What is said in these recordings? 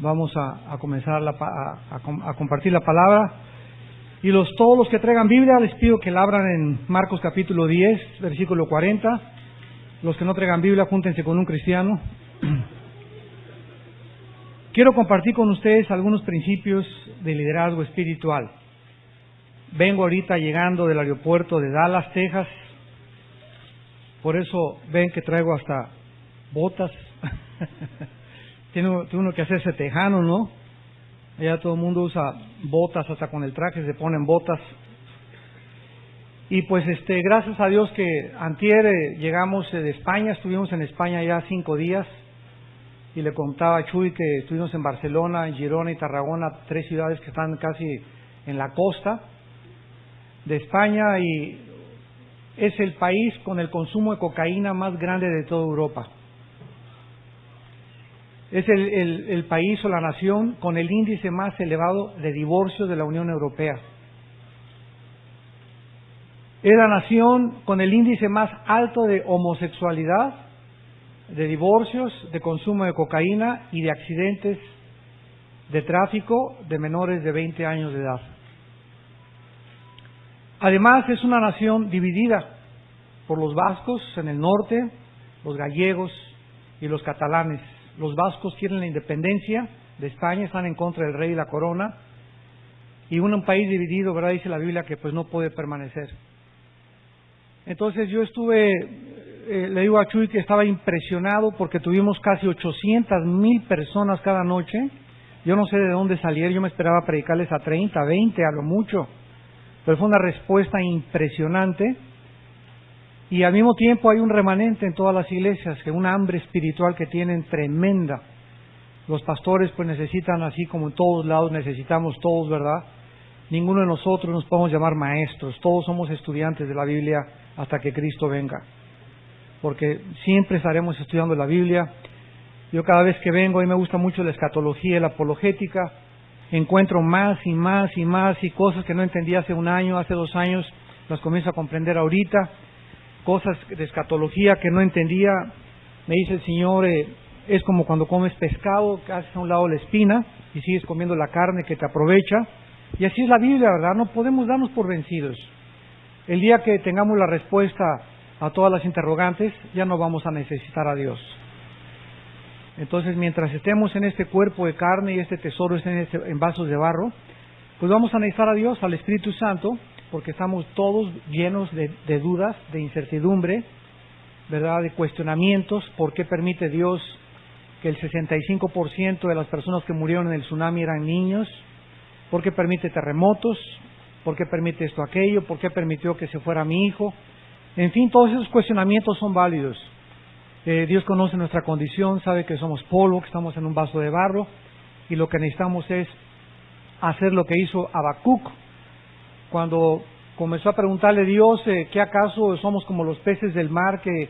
Vamos a comenzar a compartir la palabra. Y todos los que traigan Biblia, les pido que la abran en Marcos capítulo 10, versículo 40. Los que no traigan Biblia, júntense con un cristiano. Quiero compartir con ustedes algunos principios de liderazgo espiritual. Vengo ahorita llegando del aeropuerto de Dallas, Texas. Por eso ven que traigo hasta botas. Tiene uno que hacerse tejano, ¿no? Allá todo el mundo usa botas, hasta con el traje se ponen botas. Y pues gracias a Dios que antier llegamos de España, estuvimos en España ya 5 días. Y le contaba a Chuy que estuvimos en Barcelona, en Girona y Tarragona, 3 ciudades que están casi en la costa de España, y es el país con el consumo de cocaína más grande de toda Europa. Es el país o la nación con el índice más elevado de divorcios de la Unión Europea. Es la nación con el índice más alto de homosexualidad, de divorcios, de consumo de cocaína y de accidentes de tráfico de menores de 20 años de edad. Además, es una nación dividida por los vascos en el norte, los gallegos y los catalanes. Los vascos quieren la independencia de España, están en contra del rey y la corona, y un país dividido, ¿verdad? Dice la Biblia que pues no puede permanecer. Entonces yo le digo a Chuy que estaba impresionado porque tuvimos casi 800,000 personas cada noche. Yo no sé de dónde salieron, yo me esperaba predicarles a 30, 20 a lo mucho, pero fue una respuesta impresionante. Y al mismo tiempo hay un remanente en todas las iglesias, que una hambre espiritual que tienen tremenda. Los pastores pues necesitan, así como en todos lados necesitamos todos, ¿verdad? Ninguno de nosotros nos podemos llamar maestros, todos somos estudiantes de la Biblia hasta que Cristo venga, porque siempre estaremos estudiando la Biblia. Yo cada vez que vengo, a mí me gusta mucho la escatología y la apologética, encuentro más y más y más, y cosas que no entendía hace 1 año, hace 2 años, las comienzo a comprender ahorita. Cosas de escatología que no entendía, me dice el Señor, es como cuando comes pescado, que haces a un lado la espina y sigues comiendo la carne que te aprovecha. Y así es la Biblia, ¿verdad? No podemos darnos por vencidos. El día que tengamos la respuesta a todas las interrogantes, ya no vamos a necesitar a Dios. Entonces, mientras estemos en este cuerpo de carne y este tesoro esté en vasos de barro, pues vamos a necesitar a Dios, al Espíritu Santo, porque estamos todos llenos de dudas, de incertidumbre, ¿verdad? De cuestionamientos. ¿Por qué permite Dios que el 65% de las personas que murieron en el tsunami eran niños? ¿Por qué permite terremotos? ¿Por qué permite esto, aquello? ¿Por qué permitió que se fuera mi hijo? En fin, todos esos cuestionamientos son válidos. Dios conoce nuestra condición, sabe que somos polvo, que estamos en un vaso de barro, y lo que necesitamos es hacer lo que hizo Habacuc. Cuando comenzó a preguntarle a Dios, ¿qué acaso somos como los peces del mar, que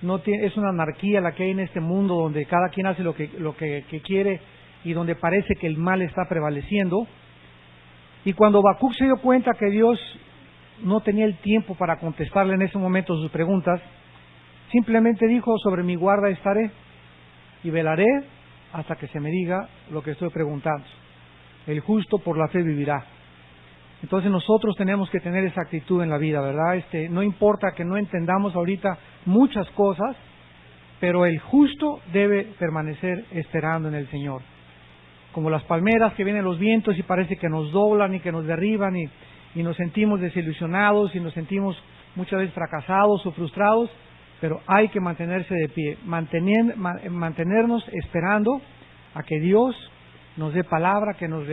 no tiene, es una anarquía la que hay en este mundo, donde cada quien hace lo que quiere y donde parece que el mal está prevaleciendo? Y cuando Habacuc se dio cuenta que Dios no tenía el tiempo para contestarle en ese momento sus preguntas, simplemente dijo: sobre mi guarda estaré y velaré hasta que se me diga lo que estoy preguntando. El justo por la fe vivirá. Entonces nosotros tenemos que tener esa actitud en la vida, ¿verdad? No importa que no entendamos ahorita muchas cosas, pero el justo debe permanecer esperando en el Señor. Como las palmeras que vienen los vientos y parece que nos doblan y que nos derriban, y nos sentimos desilusionados y nos sentimos muchas veces fracasados o frustrados, pero hay que mantenerse de pie, mantenernos esperando a que Dios nos dé palabra, que nos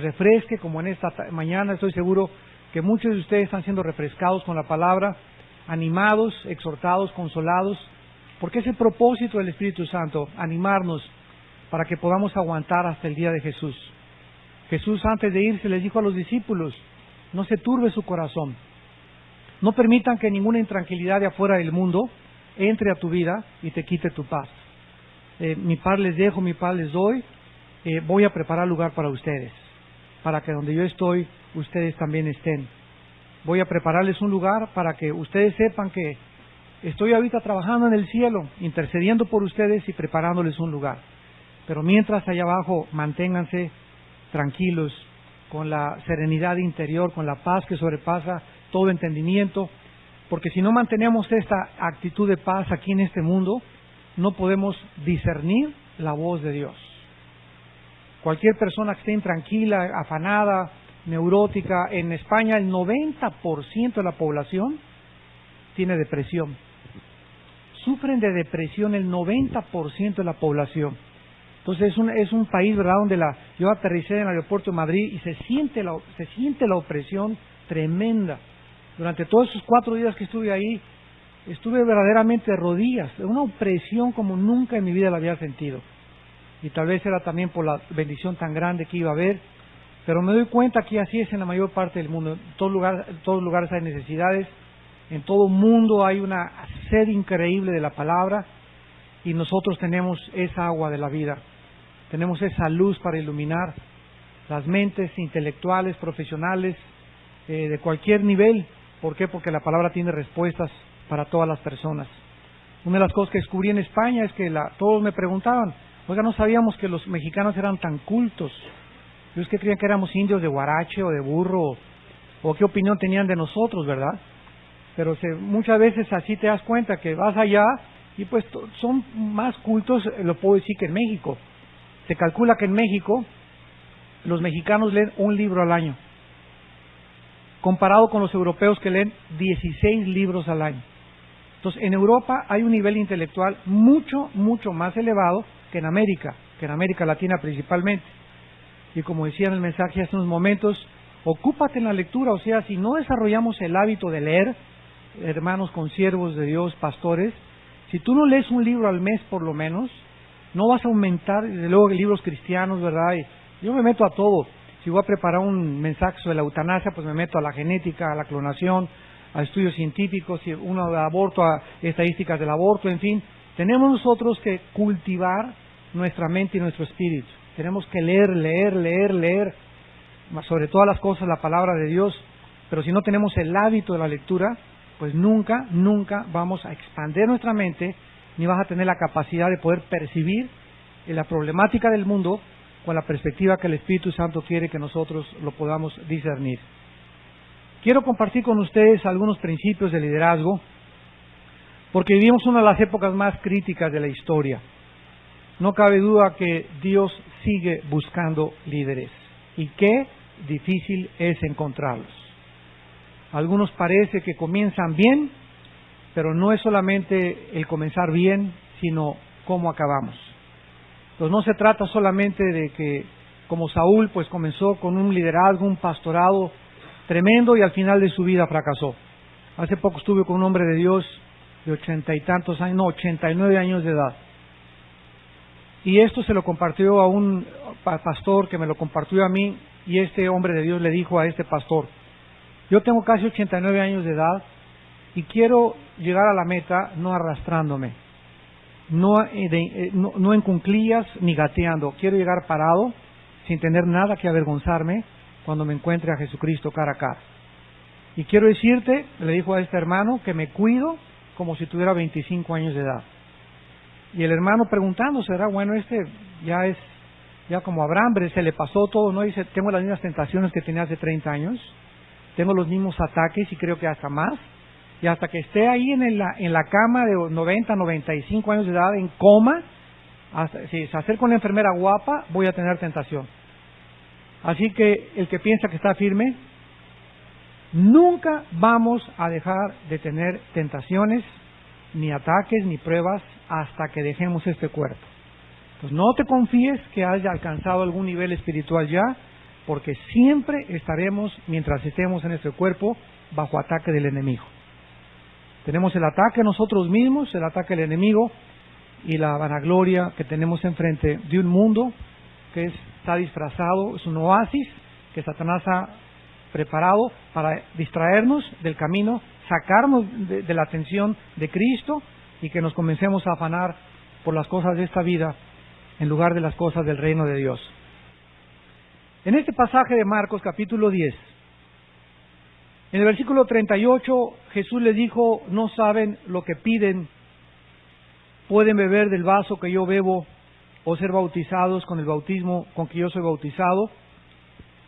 refresque, como en esta mañana. Estoy seguro que muchos de ustedes están siendo refrescados con la palabra, animados, exhortados, consolados, porque es el propósito del Espíritu Santo, animarnos para que podamos aguantar hasta el día de Jesús. Jesús, antes de irse, les dijo a los discípulos: no se turbe su corazón, no permitan que ninguna intranquilidad de afuera del mundo entre a tu vida y te quite tu paz. Mi paz les dejo, mi paz les doy. Voy a preparar lugar para ustedes, para que donde yo estoy, ustedes también estén. Voy a prepararles un lugar para que ustedes sepan que estoy ahorita trabajando en el cielo, intercediendo por ustedes y preparándoles un lugar. pero mientras allá abajo manténganse tranquilos, con la serenidad interior, con la paz que sobrepasa todo entendimiento, porque si no mantenemos esta actitud de paz aquí en este mundo, no podemos discernir la voz de Dios. Cualquier persona que esté intranquila, afanada, neurótica, en España el 90% de la población tiene depresión. Sufren de depresión el 90% de la población. Entonces es un país, ¿verdad?, donde yo aterricé en el aeropuerto de Madrid y se siente la opresión tremenda. Durante todos esos 4 días que estuve ahí, estuve verdaderamente de rodillas, una opresión como nunca en mi vida la había sentido. Y tal vez era también por la bendición tan grande que iba a haber, pero me doy cuenta que así es en la mayor parte del mundo. En todos lugares hay necesidades, en todo mundo hay una sed increíble de la palabra, y nosotros tenemos esa agua de la vida, tenemos esa luz para iluminar las mentes intelectuales, profesionales, de cualquier nivel. ¿Por qué? Porque la palabra tiene respuestas para todas las personas. Una de las cosas que descubrí en España es que todos me preguntaban, oiga, no sabíamos que los mexicanos eran tan cultos. Yo es que creían que éramos indios de huarache o de burro, o qué opinión tenían de nosotros, ¿verdad? Pero muchas veces así te das cuenta que vas allá y pues son más cultos, lo puedo decir, que en México. Se calcula que en México los mexicanos leen un libro al año, comparado con los europeos que leen 16 libros al año. Entonces, en Europa hay un nivel intelectual mucho, mucho más elevado que en América Latina principalmente. Y como decía en el mensaje hace unos momentos, ocúpate en la lectura. O sea, si no desarrollamos el hábito de leer, hermanos consiervos de Dios, pastores, si tú no lees un libro al mes por lo menos, no vas a aumentar, desde luego, libros cristianos, ¿verdad? Y yo me meto a todo. Si voy a preparar un mensaje sobre la eutanasia, pues me meto a la genética, a la clonación, a estudios científicos, si uno de aborto, a estadísticas del aborto, en fin. Tenemos nosotros que cultivar nuestra mente y nuestro espíritu. Tenemos que leer, sobre todas las cosas la palabra de Dios. Pero si no tenemos el hábito de la lectura, pues nunca vamos a expandir nuestra mente, ni vas a tener la capacidad de poder percibir la problemática del mundo con la perspectiva que el Espíritu Santo quiere que nosotros lo podamos discernir. Quiero compartir con ustedes algunos principios de liderazgo, porque vivimos una de las épocas más críticas de la historia. No cabe duda que Dios sigue buscando líderes, y qué difícil es encontrarlos. Algunos parece que comienzan bien, pero no es solamente el comenzar bien, sino cómo acabamos. Entonces no se trata solamente de que, como Saúl, pues comenzó con un liderazgo, un pastorado tremendo y al final de su vida fracasó. Hace poco estuve con un hombre de Dios de 89 años de edad. Y esto se lo compartió a un pastor que me lo compartió a mí, y este hombre de Dios le dijo a este pastor: yo tengo casi 89 años de edad y quiero llegar a la meta no arrastrándome, no en cuclillas ni gateando. Quiero llegar parado, sin tener nada que avergonzarme cuando me encuentre a Jesucristo cara a cara. Y quiero decirte, le dijo a este hermano, que me cuido como si tuviera 25 años de edad. Y el hermano preguntándose, ¿será bueno ya como Abraham, se le pasó todo, ¿no? Dice, tengo las mismas tentaciones que tenía hace 30 años, tengo los mismos ataques y creo que hasta más, y hasta que esté ahí en la cama de 90, 95 años de edad, en coma, si se acerca una enfermera guapa, voy a tener tentación. Así que el que piensa que está firme, nunca vamos a dejar de tener tentaciones, ni ataques, ni pruebas, hasta que dejemos este cuerpo. Pues no te confíes que haya alcanzado algún nivel espiritual ya, porque siempre estaremos, mientras estemos en este cuerpo, bajo ataque del enemigo. Tenemos el ataque nosotros mismos, el ataque del enemigo, y la vanagloria que tenemos enfrente de un mundo que está disfrazado, es un oasis que Satanás ha preparado para distraernos del camino, sacarnos de la atención de Cristo, y que nos comencemos a afanar por las cosas de esta vida en lugar de las cosas del reino de Dios. En este pasaje de Marcos capítulo 10, en el versículo 38, Jesús les dijo: no saben lo que piden, pueden beber del vaso que yo bebo o ser bautizados con el bautismo con que yo soy bautizado.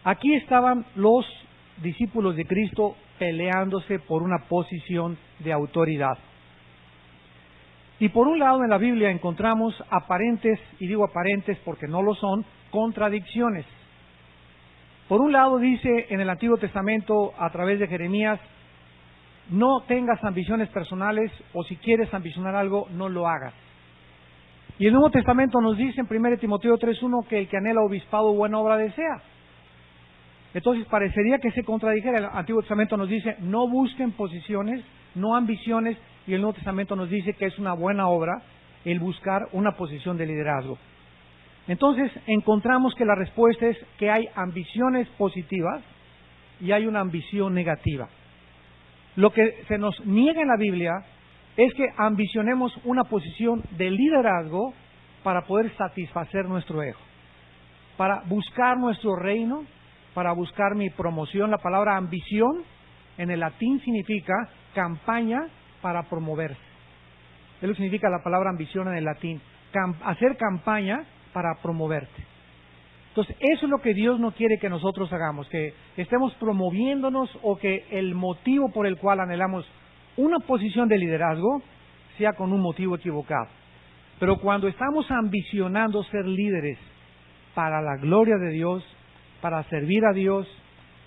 Aquí estaban los discípulos de Cristo peleándose por una posición de autoridad. Y por un lado en la Biblia encontramos aparentes, y digo aparentes porque no lo son, contradicciones. Por un lado dice en el Antiguo Testamento a través de Jeremías: no tengas ambiciones personales, o si quieres ambicionar algo, no lo hagas. Y el Nuevo Testamento nos dice en 1 Timoteo 3:1 que el que anhela obispado buena obra desea. Entonces parecería que se contradijera. El Antiguo Testamento nos dice no busquen posiciones, no ambiciones, y el Nuevo Testamento nos dice que es una buena obra el buscar una posición de liderazgo. Entonces encontramos que la respuesta es que hay ambiciones positivas y hay una ambición negativa. Lo que se nos niega en la Biblia es que ambicionemos una posición de liderazgo para poder satisfacer nuestro ego, para buscar nuestro reino, para buscar mi promoción. La palabra ambición en el latín significa campaña para promoverse. Es lo que significa la palabra ambición en el latín, hacer campaña para promoverte. Entonces, eso es lo que Dios no quiere que nosotros hagamos, que estemos promoviéndonos o que el motivo por el cual anhelamos una posición de liderazgo sea con un motivo equivocado. Pero cuando estamos ambicionando ser líderes para la gloria de Dios, para servir a Dios,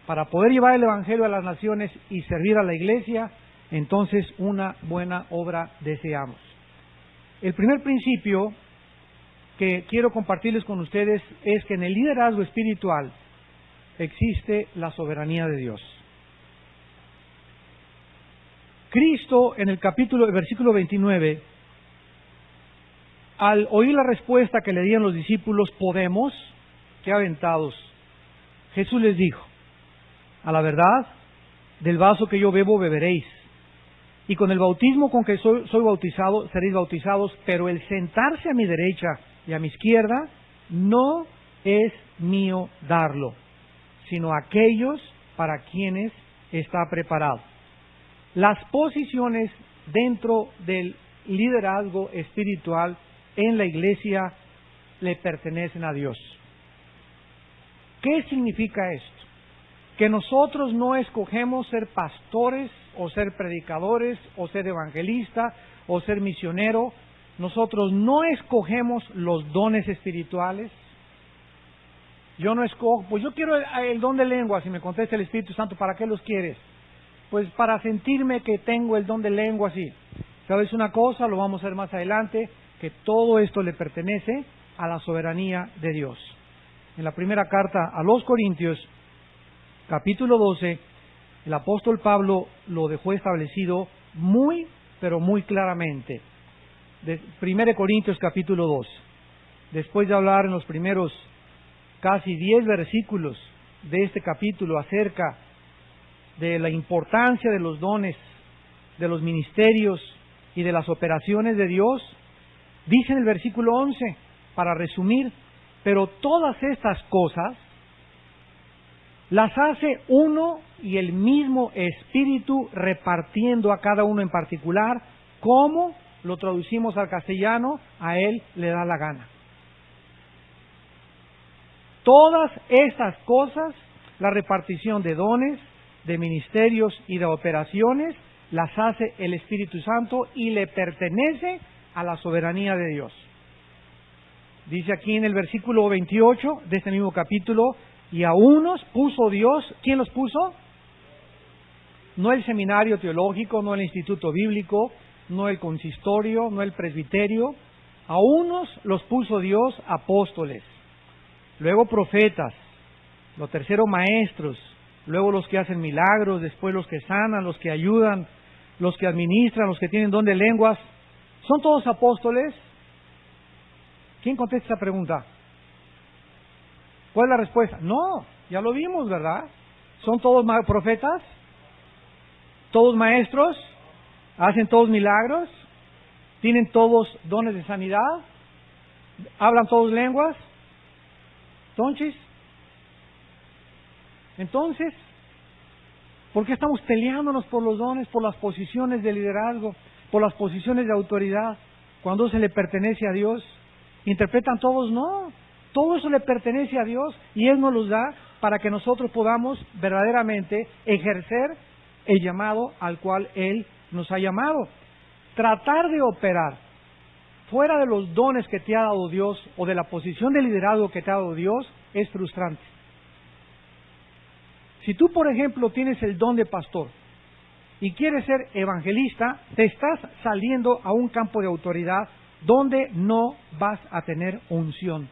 para poder llevar el Evangelio a las naciones y servir a la iglesia, entonces una buena obra deseamos. El primer principio que quiero compartirles con ustedes es que en el liderazgo espiritual existe la soberanía de Dios. Cristo en el versículo 29, al oír la respuesta que le dieron los discípulos, podemos, qué aventados, Jesús les dijo: a la verdad, del vaso que yo bebo beberéis, y con el bautismo con que soy bautizado seréis bautizados, pero el sentarse a mi derecha y a mi izquierda no es mío darlo, sino aquellos para quienes está preparado. Las posiciones dentro del liderazgo espiritual en la iglesia le pertenecen a Dios. ¿Qué significa esto? Que nosotros no escogemos ser pastores o ser predicadores o ser evangelista o ser misionero. Nosotros no escogemos los dones espirituales. Yo no escojo, pues yo quiero el don de lenguas, y me contesta el Espíritu Santo: ¿para qué los quieres? Pues para sentirme que tengo el don de lenguas. Y ¿sabes una cosa? Lo vamos a ver más adelante, que todo esto le pertenece a la soberanía de Dios. En la primera carta a los Corintios, capítulo 12, el apóstol Pablo lo dejó establecido muy, pero muy claramente. 1 Corintios capítulo 2, después de hablar en los primeros casi 10 versículos de este capítulo acerca de la importancia de los dones, de los ministerios y de las operaciones de Dios, dice en el versículo 11, para resumir: pero todas estas cosas las hace uno y el mismo Espíritu, repartiendo a cada uno en particular, como lo traducimos al castellano, a Él le da la gana. Todas estas cosas, la repartición de dones, de ministerios y de operaciones, las hace el Espíritu Santo y le pertenece a la soberanía de Dios. Dice aquí en el versículo 28 de este mismo capítulo: y a unos puso Dios. ¿Quién los puso? No el seminario teológico, no el instituto bíblico, no el consistorio, no el presbiterio. A unos los puso Dios apóstoles, luego profetas, lo tercero maestros, luego los que hacen milagros, después los que sanan, los que ayudan, los que administran, los que tienen don de lenguas. ¿Son todos apóstoles? ¿Quién contesta esa pregunta? ¿Cuál es la respuesta? No, ya lo vimos, ¿verdad? ¿Son todos profetas? ¿Todos maestros? ¿Hacen todos milagros? ¿Tienen todos dones de sanidad? ¿Hablan todos lenguas? ¿Tonchis? Entonces, ¿por qué estamos peleándonos por los dones, por las posiciones de liderazgo, por las posiciones de autoridad, cuando se le pertenece a Dios? ¿Interpretan todos? No. Todo eso le pertenece a Dios y Él nos los da para que nosotros podamos verdaderamente ejercer el llamado al cual Él nos ha llamado. Tratar de operar fuera de los dones que te ha dado Dios o de la posición de liderazgo que te ha dado Dios es frustrante. Si tú, por ejemplo, tienes el don de pastor y quieres ser evangelista, te estás saliendo a un campo de autoridad donde no vas a tener unción.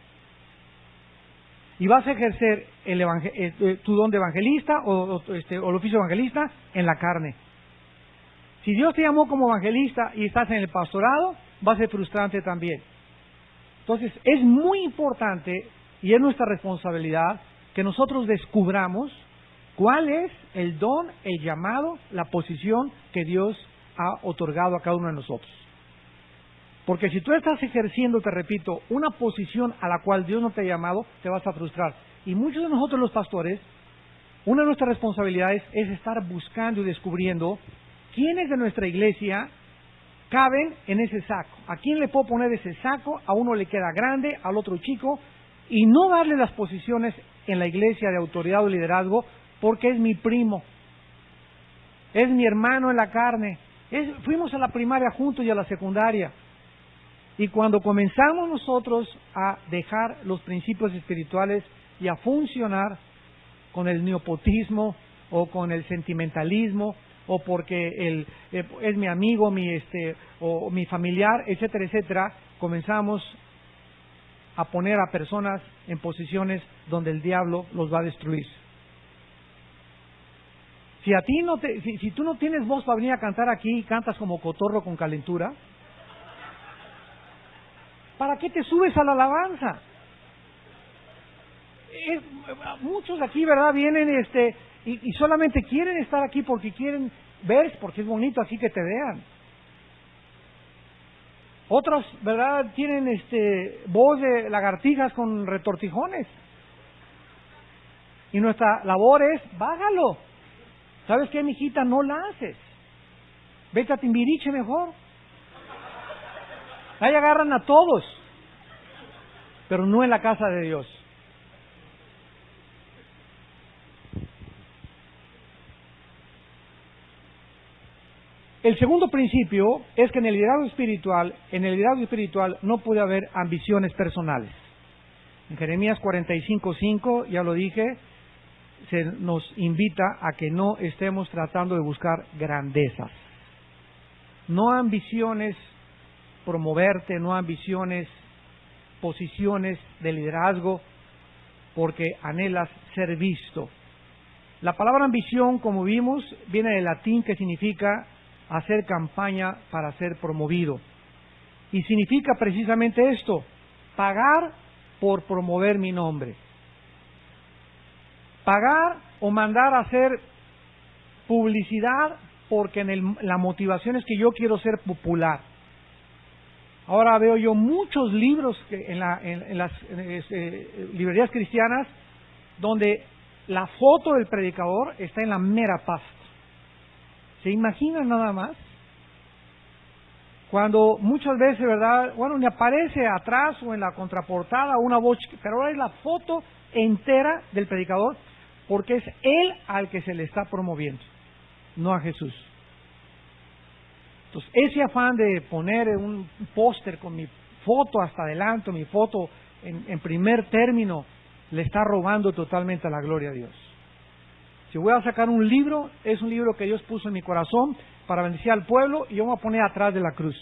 Y vas a ejercer tu don de evangelista o el oficio evangelista en la carne. Si Dios te llamó como evangelista y estás en el pastorado, va a ser frustrante también. Entonces, es muy importante y es nuestra responsabilidad que nosotros descubramos cuál es el don, el llamado, la posición que Dios ha otorgado a cada uno de nosotros. Porque si tú estás ejerciendo, te repito, una posición a la cual Dios no te ha llamado, te vas a frustrar. Y muchos de nosotros los pastores, una de nuestras responsabilidades es estar buscando y descubriendo quiénes de nuestra iglesia caben en ese saco. ¿A quién le puedo poner ese saco? A uno le queda grande, al otro chico, y no darle las posiciones en la iglesia de autoridad o liderazgo porque es mi primo, es mi hermano en la carne, fuimos a la primaria juntos y a la secundaria. Y cuando comenzamos nosotros a dejar los principios espirituales y a funcionar con el nepotismo o con el sentimentalismo o porque es mi amigo, o mi familiar, etcétera, etcétera, comenzamos a poner a personas en posiciones donde el diablo los va a destruir. Si tú no tienes voz para venir a cantar aquí y cantas como cotorro con calentura, ¿para qué te subes a la alabanza? Muchos aquí, ¿verdad? Vienen y solamente quieren estar aquí porque quieren ver, porque es bonito aquí que te vean. Otros, ¿verdad? Tienen voz de lagartijas con retortijones. Y nuestra labor es, bájalo. ¿Sabes qué, mijita? No la haces. Vete a Timbiriche mejor. Ahí agarran a todos, pero no en la casa de Dios. El segundo principio es que en el liderazgo espiritual no puede haber ambiciones personales. En Jeremías 45:5, ya lo dije, se nos invita a que no estemos tratando de buscar grandezas. No ambiciones promoverte, no ambiciones, posiciones de liderazgo, porque anhelas ser visto. La palabra ambición, como vimos, viene del latín que significa hacer campaña para ser promovido. Y significa precisamente esto, pagar por promover mi nombre. Pagar o mandar a hacer publicidad porque la motivación es que yo quiero ser popular. Ahora veo yo muchos libros en las librerías cristianas donde la foto del predicador está en la mera pasta. ¿Se imaginan nada más? Cuando muchas veces, ¿verdad? Bueno, ni aparece atrás o en la contraportada una voz, pero ahora es la foto entera del predicador porque es él al que se le está promoviendo, no a Jesús. Entonces, ese afán de poner un póster con mi foto hasta adelante, mi foto en primer término, le está robando totalmente a la gloria a Dios. Si voy a sacar un libro, es un libro que Dios puso en mi corazón para bendecir al pueblo y yo me voy a poner atrás de la cruz.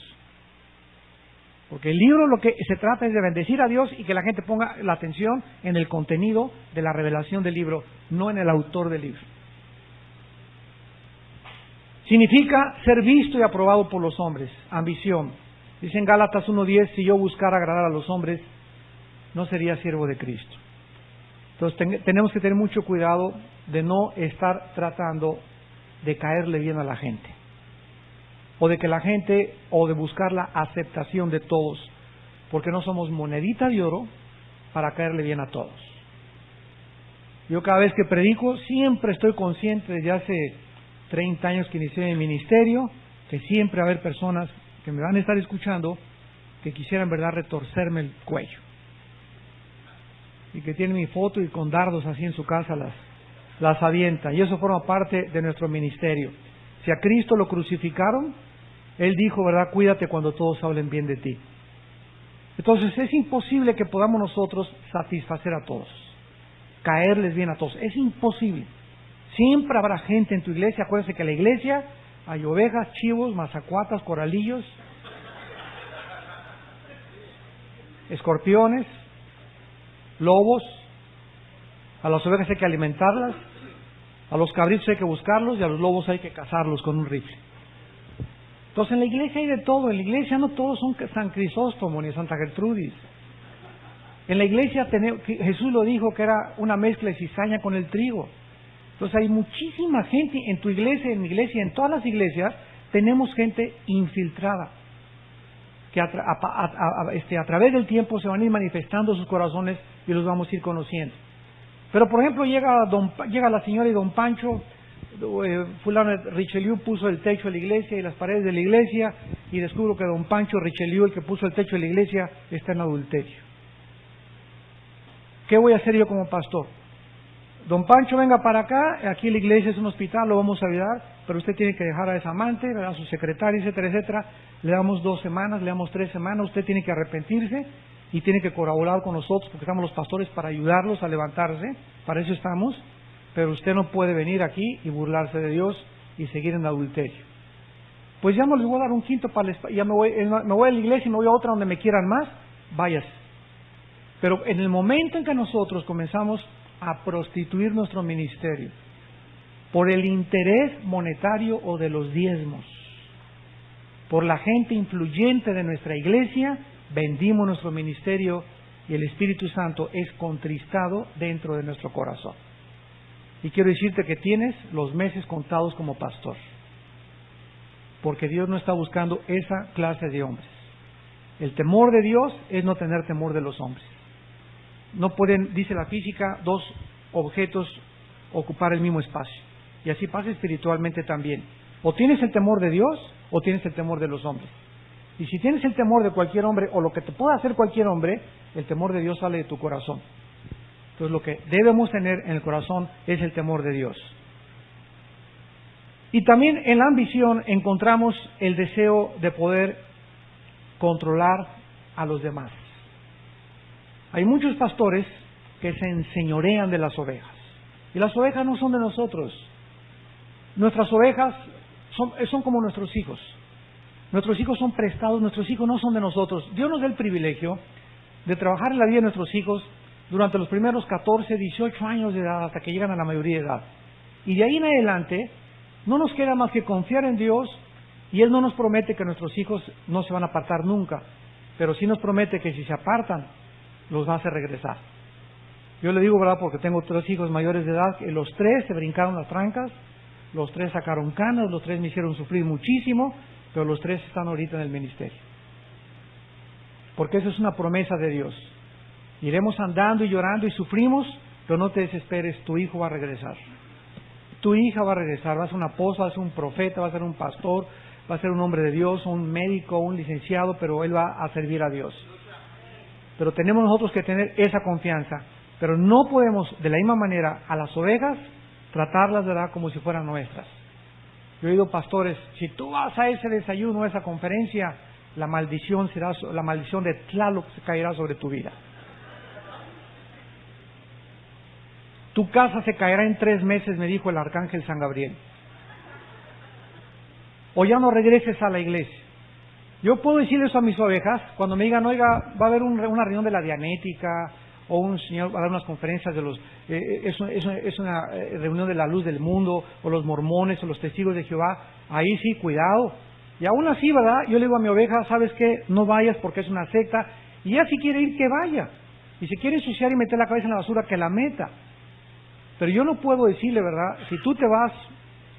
Porque el libro lo que se trata es de bendecir a Dios y que la gente ponga la atención en el contenido de la revelación del libro, no en el autor del libro. Significa ser visto y aprobado por los hombres, ambición. Dice en Gálatas 1:10, si yo buscara agradar a los hombres, no sería siervo de Cristo. Entonces tenemos que tener mucho cuidado de no estar tratando de caerle bien a la gente, o de que la gente, o de buscar la aceptación de todos, porque no somos monedita de oro para caerle bien a todos. Yo cada vez que predico siempre estoy consciente, desde hace 30 años que inicié mi ministerio, que siempre va a haber personas que me van a estar escuchando que quisiera en verdad retorcerme el cuello. Y que tiene mi foto y con dardos así en su casa las avienta. Y eso forma parte de nuestro ministerio. Si a Cristo lo crucificaron, Él dijo, ¿verdad? Cuídate cuando todos hablen bien de ti. Entonces es imposible que podamos nosotros satisfacer a todos, caerles bien a todos. Es imposible. Siempre habrá gente en tu iglesia. Acuérdense que en la iglesia hay ovejas, chivos, mazacuatas, coralillos, escorpiones, lobos. A las ovejas hay que alimentarlas, a los cabritos hay que buscarlos y a los lobos hay que cazarlos con un rifle. Entonces en la iglesia hay de todo. En la iglesia no todos son San Crisóstomo ni Santa Gertrudis. En la iglesia Jesús lo dijo que era una mezcla de cizaña con el trigo. Entonces hay muchísima gente en tu iglesia, en mi iglesia, en todas las iglesias tenemos gente infiltrada que a través del tiempo se van a ir manifestando sus corazones y los vamos a ir conociendo. Pero por ejemplo llega la señora y don Pancho, fulano Richelieu puso el techo de la iglesia y las paredes de la iglesia, y descubro que don Pancho Richelieu, el que puso el techo de la iglesia, está en adulterio. ¿Qué voy a hacer yo como pastor? Don Pancho, venga para acá, aquí la iglesia es un hospital, lo vamos a ayudar, pero usted tiene que dejar a esa amante, a su secretaria, etcétera, etcétera. Le damos 2 semanas, le damos 3 semanas, usted tiene que arrepentirse y tiene que colaborar con nosotros, porque estamos los pastores para ayudarlos a levantarse, para eso estamos, pero usted no puede venir aquí y burlarse de Dios y seguir en adulterio. Pues ya no les voy a dar un quinto para ya me voy a la iglesia y me voy a otra donde me quieran más, váyase. Pero en el momento en que nosotros comenzamos a prostituir nuestro ministerio por el interés monetario o de los diezmos, por la gente influyente de nuestra iglesia, vendimos nuestro ministerio y el Espíritu Santo es contristado dentro de nuestro corazón. Y quiero decirte que tienes los meses contados como pastor, porque Dios no está buscando esa clase de hombres. El temor de Dios es no tener temor de los hombres. No pueden, dice la física, 2 objetos ocupar el mismo espacio. Y así pasa espiritualmente también. O tienes el temor de Dios o tienes el temor de los hombres. Y si tienes el temor de cualquier hombre o lo que te pueda hacer cualquier hombre, el temor de Dios sale de tu corazón. Entonces lo que debemos tener en el corazón es el temor de Dios. Y también en la ambición encontramos el deseo de poder controlar a los demás. Hay muchos pastores que se enseñorean de las ovejas. Y las ovejas no son de nosotros. Nuestras ovejas son como nuestros hijos. Nuestros hijos son prestados, nuestros hijos no son de nosotros. Dios nos da el privilegio de trabajar en la vida de nuestros hijos durante los primeros 14, 18 años de edad hasta que llegan a la mayoría de edad. Y de ahí en adelante no nos queda más que confiar en Dios, y Él no nos promete que nuestros hijos no se van a apartar nunca, pero sí nos promete que si se apartan, los va a hacer regresar. Yo le digo, ¿verdad? Porque tengo 3 hijos mayores de edad, que los 3 se brincaron las trancas, los 3 sacaron canas, los 3 me hicieron sufrir muchísimo, pero los 3 están ahorita en el ministerio. Porque eso es una promesa de Dios. Iremos andando y llorando y sufrimos, pero no te desesperes, tu hijo va a regresar. Tu hija va a regresar, va a ser un apóstol, va a ser un profeta, va a ser un pastor, va a ser un hombre de Dios, un médico, un licenciado, pero él va a servir a Dios. Pero tenemos nosotros que tener esa confianza, pero no podemos de la misma manera a las ovejas tratarlas, ¿verdad?, como si fueran nuestras. Yo he oído pastores, si tú vas a ese desayuno, a esa conferencia, la maldición de Tlaloc se caerá sobre tu vida. Tu casa se caerá en 3 meses, me dijo el arcángel San Gabriel. O ya no regreses a la iglesia. Yo puedo decirle eso a mis ovejas cuando me digan, oiga, va a haber una reunión de la Dianética, o un señor va a dar unas conferencias de los, es una reunión de la luz del mundo, o los mormones, o los testigos de Jehová. Ahí sí, cuidado. Y aún así, ¿verdad? Yo le digo a mi oveja, ¿sabes qué? No vayas porque es una secta. Y ella si quiere ir, que vaya. Y si quiere ensuciar y meter la cabeza en la basura, que la meta. Pero yo no puedo decirle, ¿verdad? Si tú te vas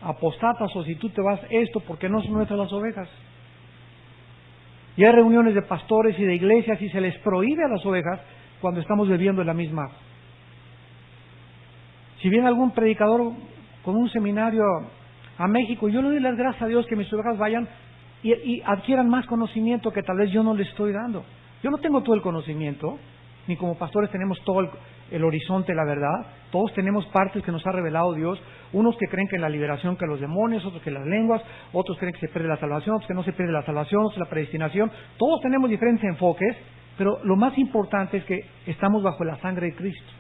apostatas o si tú te vas esto, porque no son nuestras las ovejas. Y hay reuniones de pastores y de iglesias y se les prohíbe a las ovejas cuando estamos bebiendo en la misma. Si viene algún predicador con un seminario a México, yo le doy las gracias a Dios que mis ovejas vayan, y adquieran más conocimiento que tal vez yo no les estoy dando. Yo no tengo todo el conocimiento, ni como pastores tenemos todo el horizonte de la verdad. Todos tenemos partes que nos ha revelado Dios. Unos que creen que en la liberación, que los demonios, otros que las lenguas, otros creen que se pierde la salvación, otros que no se pierde la salvación, otros la predestinación. Todos tenemos diferentes enfoques, pero lo más importante es que estamos bajo la sangre de Cristo.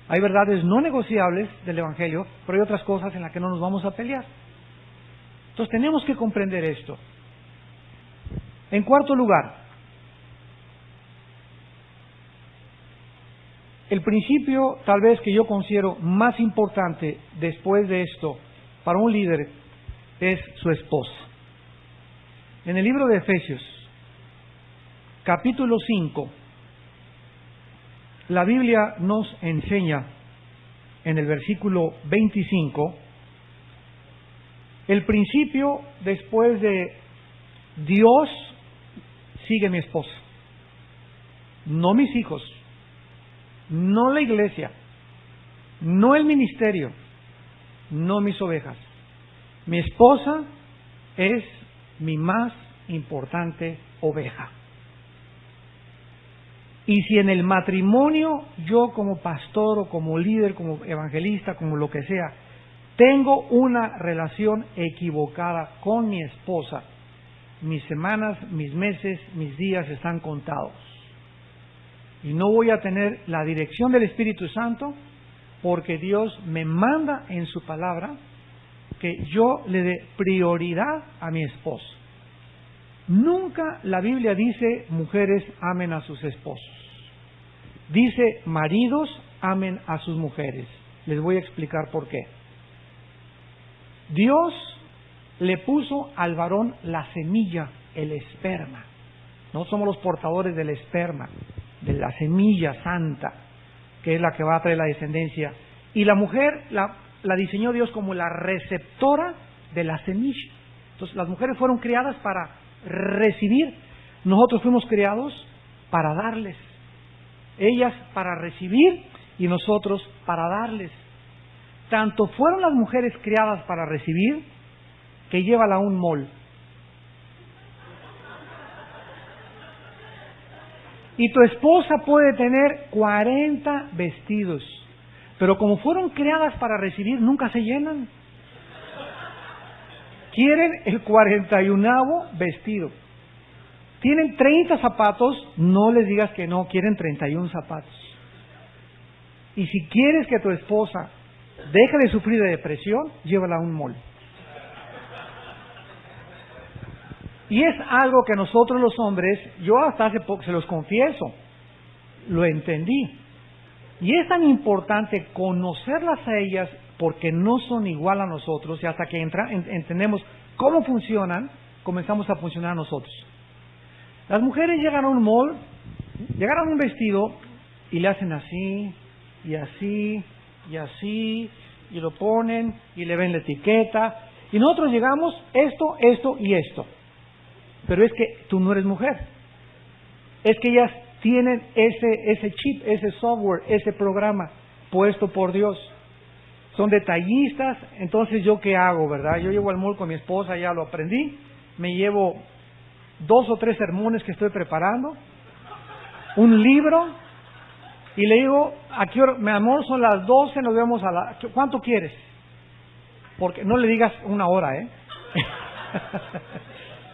Hay verdades no negociables del Evangelio, pero hay otras cosas en las que no nos vamos a pelear. Entonces tenemos que comprender esto. En cuarto lugar, el principio tal vez que yo considero más importante después de esto para un líder es su esposa. En el libro de Efesios, capítulo 5, la Biblia nos enseña en el versículo 25 el principio después de Dios sigue mi esposa, no mis hijos, no la iglesia, no el ministerio, no mis ovejas. Mi esposa es mi más importante oveja. Y si en el matrimonio yo como pastor o como líder, como evangelista, como lo que sea, tengo una relación equivocada con mi esposa, mis semanas, mis meses, mis días están contados. Y no voy a tener la dirección del Espíritu Santo porque Dios me manda en su palabra que yo le dé prioridad a mi esposo. Nunca la Biblia dice mujeres amen a sus esposos. Dice maridos amen a sus mujeres. Les voy a explicar por qué. Dios le puso al varón la semilla, el esperma. No somos los portadores del esperma, de la semilla santa, que es la que va a traer la descendencia. Y la mujer la diseñó Dios como la receptora de la semilla. Entonces las mujeres fueron creadas para recibir. Nosotros fuimos creados para darles. Ellas para recibir y nosotros para darles. Tanto fueron las mujeres creadas para recibir que llévala a un mall. Y tu esposa puede tener 40 vestidos, pero como fueron creadas para recibir, nunca se llenan. Quieren el 41º vestido. Tienen 30 zapatos, no les digas que no, quieren 31 zapatos. Y si quieres que tu esposa deje de sufrir de depresión, llévala a un mall. Y es algo que nosotros los hombres, yo hasta hace poco, se los confieso, lo entendí. Y es tan importante conocerlas a ellas porque no son igual a nosotros y hasta que entendemos cómo funcionan, comenzamos a funcionar nosotros. Las mujeres llegan a un mall, llegan a un vestido y le hacen así, y así, y así, y lo ponen y le ven la etiqueta. Y nosotros llegamos esto, esto y esto. Pero es que tú no eres mujer. Es que ellas tienen ese chip, ese software, ese programa puesto por Dios. Son detallistas. Entonces, ¿yo qué hago, verdad? Yo llego al mall con mi esposa, ya lo aprendí. Me llevo 2 o 3 sermones que estoy preparando, un libro, y le digo, ¿a qué hora? Mi amor, son las 12, nos vemos a la... ¿Cuánto quieres? Porque no le digas 1 hora,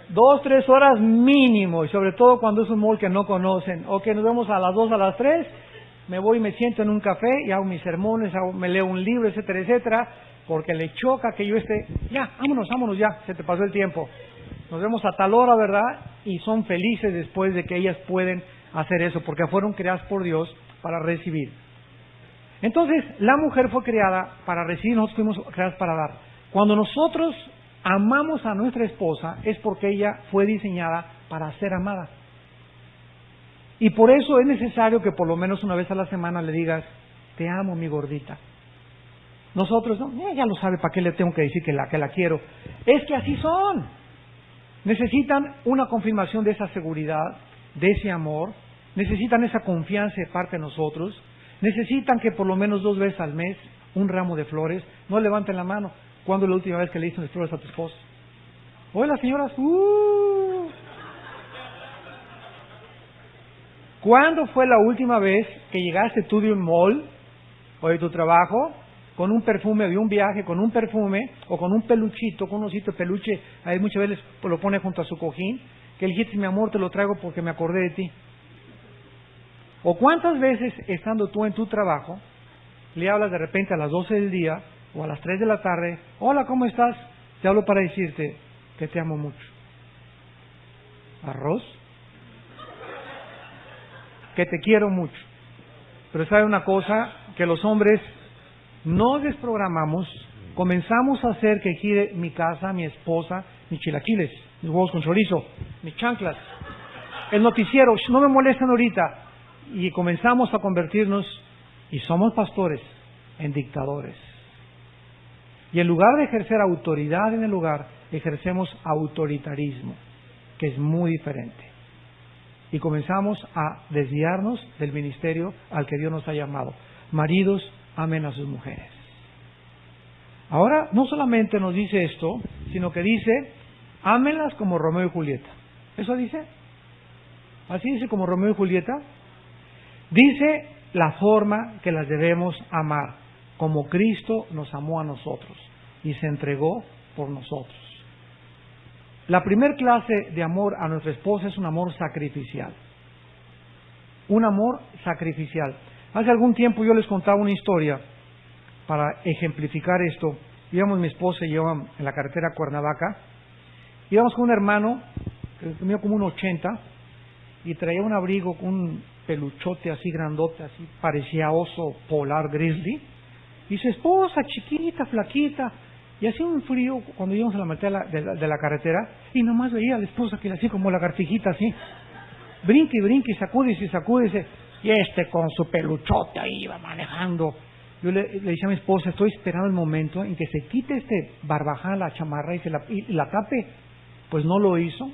2, 3 horas mínimo, y sobre todo cuando es un mall que no conocen. Ok, nos vemos a las 2, a las 3, me voy y me siento en un café y hago mis sermones, me leo un libro, etcétera, etcétera, porque le choca que yo esté, ya, vámonos ya, se te pasó el tiempo. Nos vemos a tal hora, ¿verdad? Y son felices después de que ellas pueden hacer eso, porque fueron creadas por Dios para recibir. Entonces, la mujer fue creada para recibir, nosotros fuimos creadas para dar. Cuando nosotros amamos a nuestra esposa, es porque ella fue diseñada para ser amada. Y por eso es necesario que por lo menos una vez a la semana le digas, te amo, mi gordita. Nosotros, no, ella lo sabe, ¿para qué le tengo que decir que la quiero? Es que así son. Necesitan una confirmación de esa seguridad, de ese amor, necesitan esa confianza de parte de nosotros, necesitan que por lo menos 2 veces al mes, un ramo de flores. No levanten la mano. ¿Cuándo es la última vez que le diste flores a tu esposa? Hoy las señoras, ¿Cuándo fue la última vez que llegaste tú de un mall o de tu trabajo con un perfume, de un viaje, con un perfume o con un peluchito, con un osito de peluche? Ahí muchas veces lo pone junto a su cojín, que le dijiste, mi amor, te lo traigo porque me acordé de ti. ¿O cuántas veces, estando tú en tu trabajo, le hablas de repente a las 12 del día o a las 3 de la tarde, hola, ¿cómo estás? Te hablo para decirte que te amo mucho. ¿Arroz? Que te quiero mucho. Pero sabe una cosa, que los hombres nos desprogramamos, comenzamos a hacer que gire mi casa, mi esposa, mis chilaquiles, mis huevos con chorizo, mis chanclas, el noticiero, no me molestan ahorita. Y comenzamos a convertirnos, y somos pastores, en dictadores. Y en lugar de ejercer autoridad en el hogar, ejercemos autoritarismo, que es muy diferente. Y comenzamos a desviarnos del ministerio al que Dios nos ha llamado. Maridos, amen a sus mujeres. Ahora, no solamente nos dice esto, sino que dice, ámenlas como Romeo y Julieta. ¿Eso dice? ¿Así dice como Romeo y Julieta? Dice la forma que las debemos amar, como Cristo nos amó a nosotros y se entregó por nosotros. La primer clase de amor a nuestra esposa es un amor sacrificial. Un amor sacrificial. Hace algún tiempo yo les contaba una historia para ejemplificar esto. Íbamos mi esposa y yo en la carretera a Cuernavaca. Íbamos con un hermano que medía como un 80 y traía un abrigo con un peluchote así grandote, así parecía oso polar grizzly. Y su esposa chiquita, flaquita. Y hacía un frío cuando íbamos a la mitad de la carretera y nomás veía a la esposa que era así como lagartijita así. Brinque y brinque y sacúdese y sacúdese. Y con su peluchote ahí iba manejando. Yo le decía a mi esposa, estoy esperando el momento en que se quite este barbaján, la chamarra y la tape. Pues no lo hizo.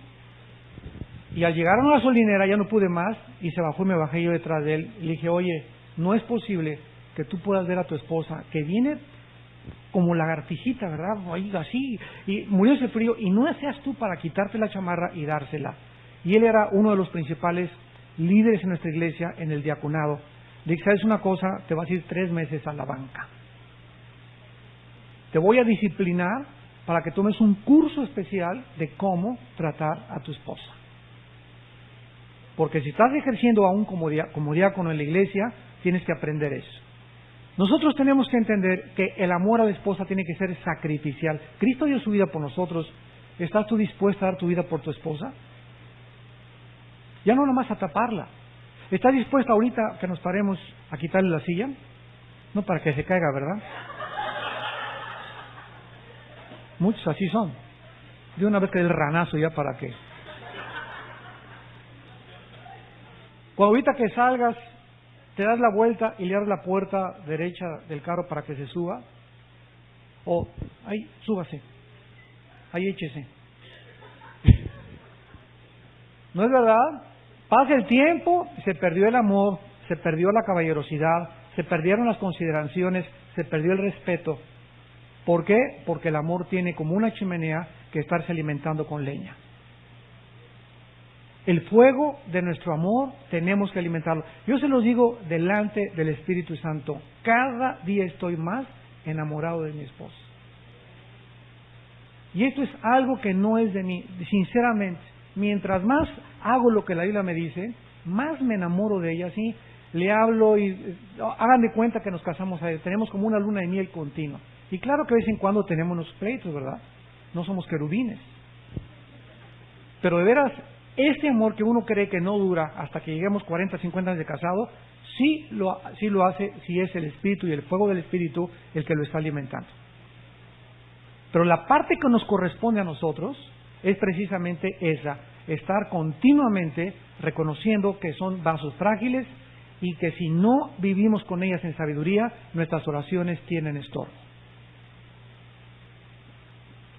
Y al llegar a una gasolinera ya no pude más y se bajó y me bajé yo detrás de él. Y le dije, oye, no es posible que tú puedas ver a tu esposa que viene como lagartijita, ¿verdad? Ahí así, y murió ese frío, y no seas tú para quitarte la chamarra y dársela. Y él era uno de los principales líderes en nuestra iglesia, en el diaconado. Le dije, ¿sabes una cosa? Te vas a ir 3 meses a la banca. Te voy a disciplinar para que tomes un curso especial de cómo tratar a tu esposa. Porque si estás ejerciendo aún como diácono en la iglesia, tienes que aprender eso. Nosotros tenemos que entender que el amor a la esposa tiene que ser sacrificial. Cristo dio su vida por nosotros. ¿Estás tú dispuesta a dar tu vida por tu esposa? Ya no nomás a taparla. ¿Estás dispuesta ahorita que nos paremos a quitarle la silla? No para que se caiga, ¿verdad? Muchos así son. De una vez que el ranazo ya para qué. Cuando ahorita que salgas, te das la vuelta y le abres la puerta derecha del carro para que se suba. O, ahí, súbase. Ahí échese. ¿No es verdad? Pasa el tiempo, se perdió el amor, se perdió la caballerosidad, se perdieron las consideraciones, se perdió el respeto. ¿Por qué? Porque el amor tiene como una chimenea que estarse alimentando con leña. El fuego de nuestro amor tenemos que alimentarlo. Yo se los digo delante del Espíritu Santo. Cada día estoy más enamorado de mi esposa. Y esto es algo que no es de mí. Sinceramente, mientras más hago lo que la Biblia me dice, más me enamoro de ella. ¿Sí? Le hablo y hagan de cuenta que nos casamos a él. Tenemos como una luna de miel continua. Y claro que de vez en cuando tenemos unos pleitos, ¿verdad? No somos querubines. Pero de veras, este amor que uno cree que no dura hasta que lleguemos 40, 50 años de casado, sí lo hace si es el Espíritu y el fuego del Espíritu el que lo está alimentando. Pero la parte que nos corresponde a nosotros es precisamente esa, estar continuamente reconociendo que son vasos frágiles y que si no vivimos con ellas en sabiduría, nuestras oraciones tienen estorbo.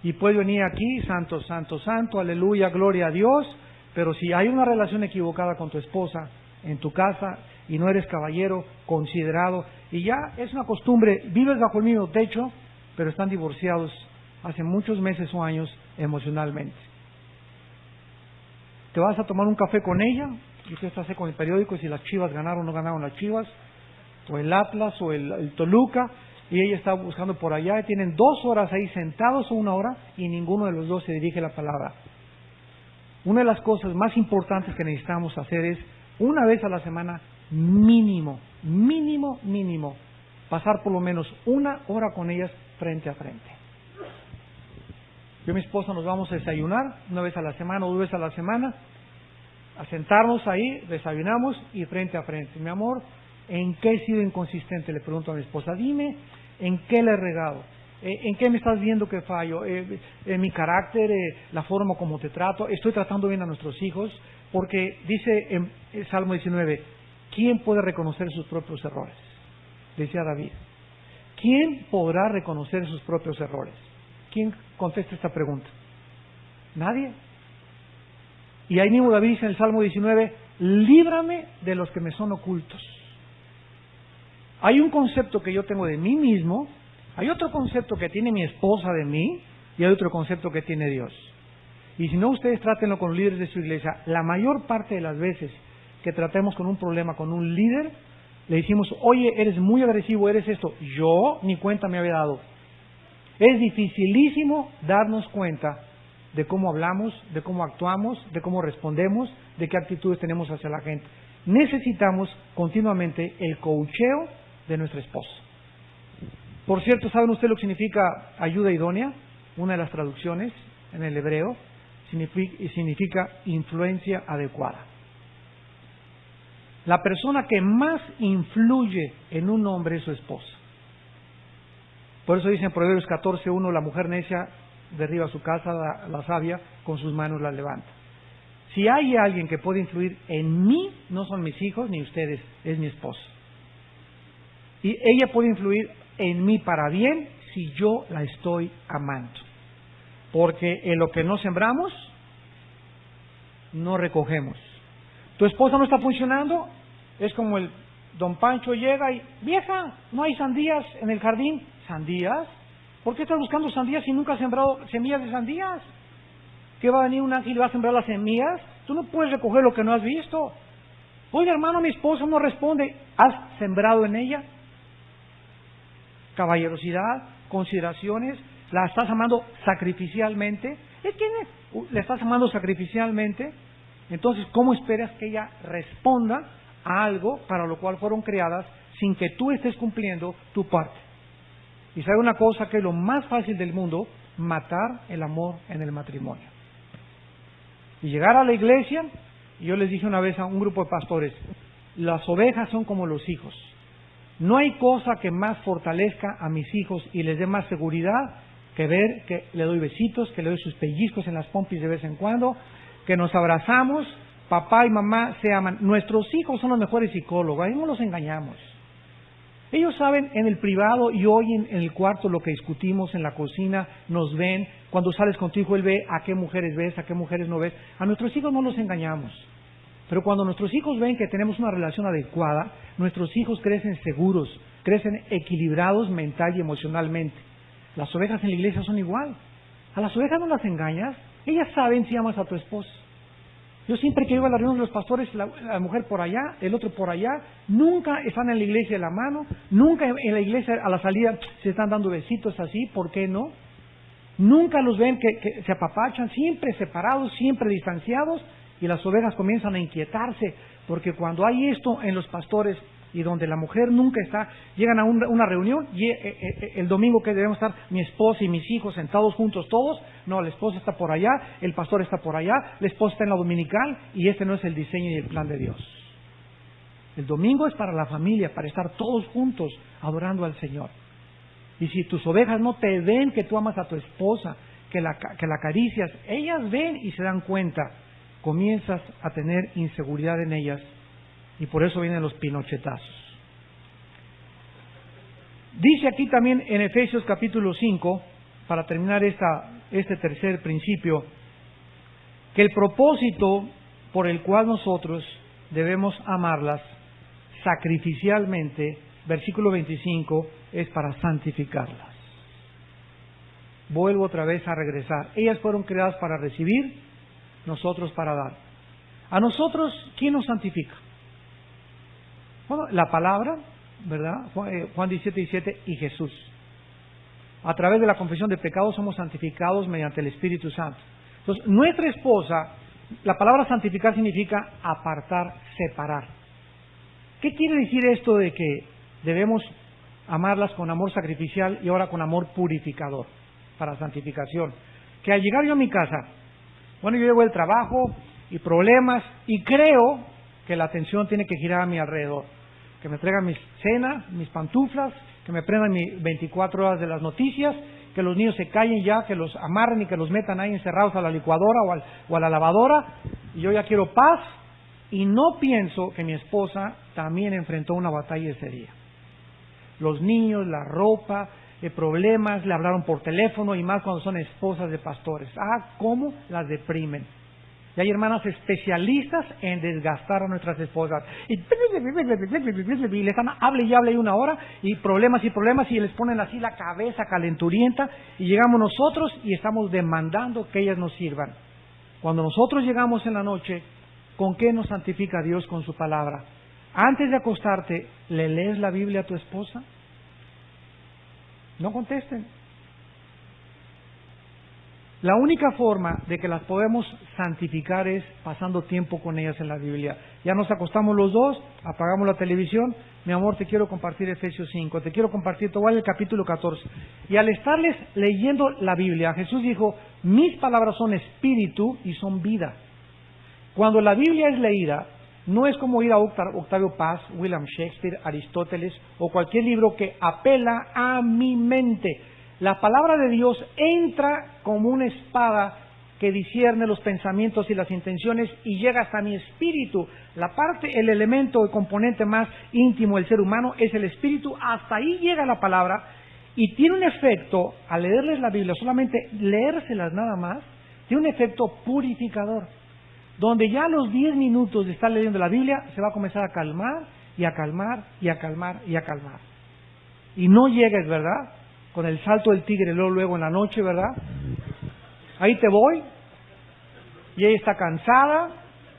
Y puedes venir aquí, santo, santo, santo, aleluya, gloria a Dios. Pero si hay una relación equivocada con tu esposa en tu casa y no eres caballero, considerado, y ya es una costumbre, vives bajo el mismo techo, pero están divorciados hace muchos meses o años emocionalmente. Te vas a tomar un café con ella, y usted está con el periódico si las Chivas ganaron o no ganaron las Chivas, o el Atlas o el Toluca, y ella está buscando por allá, y tienen 2 horas ahí sentados o 1 hora, y ninguno de los dos se dirige la palabra. Una de las cosas más importantes que necesitamos hacer es, una vez a la semana, mínimo, pasar por lo menos 1 hora con ellas frente a frente. Yo y mi esposa nos vamos a desayunar 1 vez a la semana o 2 veces a la semana, a sentarnos ahí, desayunamos y frente a frente. Mi amor, ¿en qué he sido inconsistente? Le pregunto a mi esposa. Dime, ¿en qué le he regado? ¿En qué me estás viendo que fallo? ¿En mi carácter? ¿La forma como te trato? ¿Estoy tratando bien a nuestros hijos? Porque dice en el Salmo 19, ¿quién puede reconocer sus propios errores? Decía David. ¿Quién podrá reconocer sus propios errores? ¿Quién contesta esta pregunta? Nadie. Y ahí mismo David dice en el Salmo 19, líbrame de los que me son ocultos. Hay un concepto que yo tengo de mí mismo, hay otro concepto que tiene mi esposa de mí, y hay otro concepto que tiene Dios. Y si no, ustedes trátenlo con los líderes de su iglesia. La mayor parte de las veces que tratemos con un problema con un líder, le decimos, oye, eres muy agresivo, eres esto. Yo ni cuenta me había dado. Es dificilísimo darnos cuenta de cómo hablamos, de cómo actuamos, de cómo respondemos, de qué actitudes tenemos hacia la gente. Necesitamos continuamente el coacheo de nuestra esposa. Por cierto, ¿saben ustedes lo que significa ayuda idónea? Una de las traducciones en el hebreo significa influencia adecuada. La persona que más influye en un hombre es su esposa. Por eso dice en Proverbios 14:1, la mujer necia derriba su casa, la sabia con sus manos la levanta. Si hay alguien que puede influir en mí, no son mis hijos ni ustedes, es mi esposa. Y ella puede influir en mí para bien si yo la estoy amando. Porque en lo que no sembramos, no recogemos. Tu esposa no está funcionando, es como el don Pancho llega y, vieja, ¿no hay sandías en el jardín? ¿Sandías? ¿Por qué estás buscando sandías si nunca has sembrado semillas de sandías? ¿Qué va a venir un ángel y va a sembrar las semillas? Tú no puedes recoger lo que no has visto. Oye, hermano, mi esposa no responde. ¿Has sembrado en ella? Caballerosidad, consideraciones, la estás amando sacrificialmente. Es que le estás amando sacrificialmente. Entonces, ¿cómo esperas que ella responda a algo para lo cual fueron creadas sin que tú estés cumpliendo tu parte? Y sabe una cosa que es lo más fácil del mundo, matar el amor en el matrimonio. Y llegar a la iglesia, y yo les dije una vez a un grupo de pastores, las ovejas son como los hijos. No hay cosa que más fortalezca a mis hijos y les dé más seguridad que ver que le doy besitos, que le doy sus pellizcos en las pompis de vez en cuando, que nos abrazamos, papá y mamá se aman. Nuestros hijos son los mejores psicólogos, ahí no los engañamos. Ellos saben en el privado y oyen en el cuarto lo que discutimos en la cocina, nos ven, cuando sales con tu hijo él ve a qué mujeres ves, a qué mujeres no ves. A nuestros hijos no los engañamos, pero cuando nuestros hijos ven que tenemos una relación adecuada, nuestros hijos crecen seguros, crecen equilibrados mental y emocionalmente. Las ovejas en la iglesia son igual. A las ovejas no las engañas, ellas saben si amas a tu esposa. Yo siempre que iba a la reunión de los pastores, la mujer por allá, el otro por allá, nunca están en la iglesia de la mano, nunca en la iglesia a la salida se están dando besitos así, ¿por qué no? Nunca los ven que se apapachan, siempre separados, siempre distanciados, y las ovejas comienzan a inquietarse, porque cuando hay esto en los pastores y donde la mujer nunca está, llegan a una reunión y el domingo que debemos estar mi esposa y mis hijos sentados juntos todos, no, la esposa está por allá, el pastor está por allá, la esposa está en la dominical y este no es el diseño y el plan de Dios. El domingo es para la familia, para estar todos juntos adorando al Señor. Y si tus ovejas no te ven que tú amas a tu esposa, que la acaricias, ellas ven y se dan cuenta, comienzas a tener inseguridad en ellas. Y por eso vienen los pinochetazos. Dice aquí también en Efesios capítulo 5, para terminar este tercer principio, que el propósito por el cual nosotros debemos amarlas sacrificialmente, versículo 25, es para santificarlas. vuelvo otra vez a regresar. Ellas fueron creadas para recibir, nosotros para dar. A nosotros, ¿quién nos santifica? Bueno, la palabra, ¿verdad? Juan 17:17 y Jesús. A través de la confesión de pecados somos santificados mediante el Espíritu Santo. Entonces, nuestra esposa, la palabra santificar significa apartar, separar. ¿Qué quiere decir esto de que debemos amarlas con amor sacrificial y ahora con amor purificador para santificación? Que al llegar yo a mi casa, bueno, yo llego del trabajo y problemas y creo que la atención tiene que girar a mi alrededor. Que me traigan mis cenas, mis pantuflas, que me prendan mis 24 horas de las noticias, que los niños se callen ya, que los amarren y que los metan ahí encerrados a la licuadora o a la lavadora, y yo ya quiero paz, y no pienso que mi esposa también enfrentó una batalla ese día. Los niños, la ropa, problemas, le hablaron por teléfono, y más cuando son esposas de pastores. Cómo las deprimen. Y hay hermanas especialistas en desgastar a nuestras esposas. Y le están hable y hable 1 hora, y problemas, y les ponen así la cabeza calenturienta, y llegamos nosotros y estamos demandando que ellas nos sirvan. Cuando nosotros llegamos en la noche, ¿con qué nos santifica Dios? Con su palabra. Antes de acostarte, ¿le lees la Biblia a tu esposa? No contesten. La única forma de que las podemos santificar es pasando tiempo con ellas en la Biblia. Ya nos acostamos los dos, apagamos la televisión. Mi amor, te quiero compartir Efesios 5, te quiero compartir todo el capítulo 14. Y al estarles leyendo la Biblia, Jesús dijo, mis palabras son espíritu y son vida. Cuando la Biblia es leída, no es como ir a Octavio Paz, William Shakespeare, Aristóteles o cualquier libro que apela a mi mente. La palabra de Dios entra como una espada que discierne los pensamientos y las intenciones y llega hasta mi espíritu. El elemento, el componente más íntimo del ser humano es el espíritu. Hasta ahí llega la palabra y tiene un efecto, al leerles la Biblia, solamente leérselas nada más, tiene un efecto purificador. Donde ya a los 10 minutos de estar leyendo la Biblia se va a comenzar a calmar y a calmar y a calmar y a calmar. Y no llegues, ¿verdad?, con el salto del tigre luego en la noche, ¿verdad? Ahí te voy, y ella está cansada,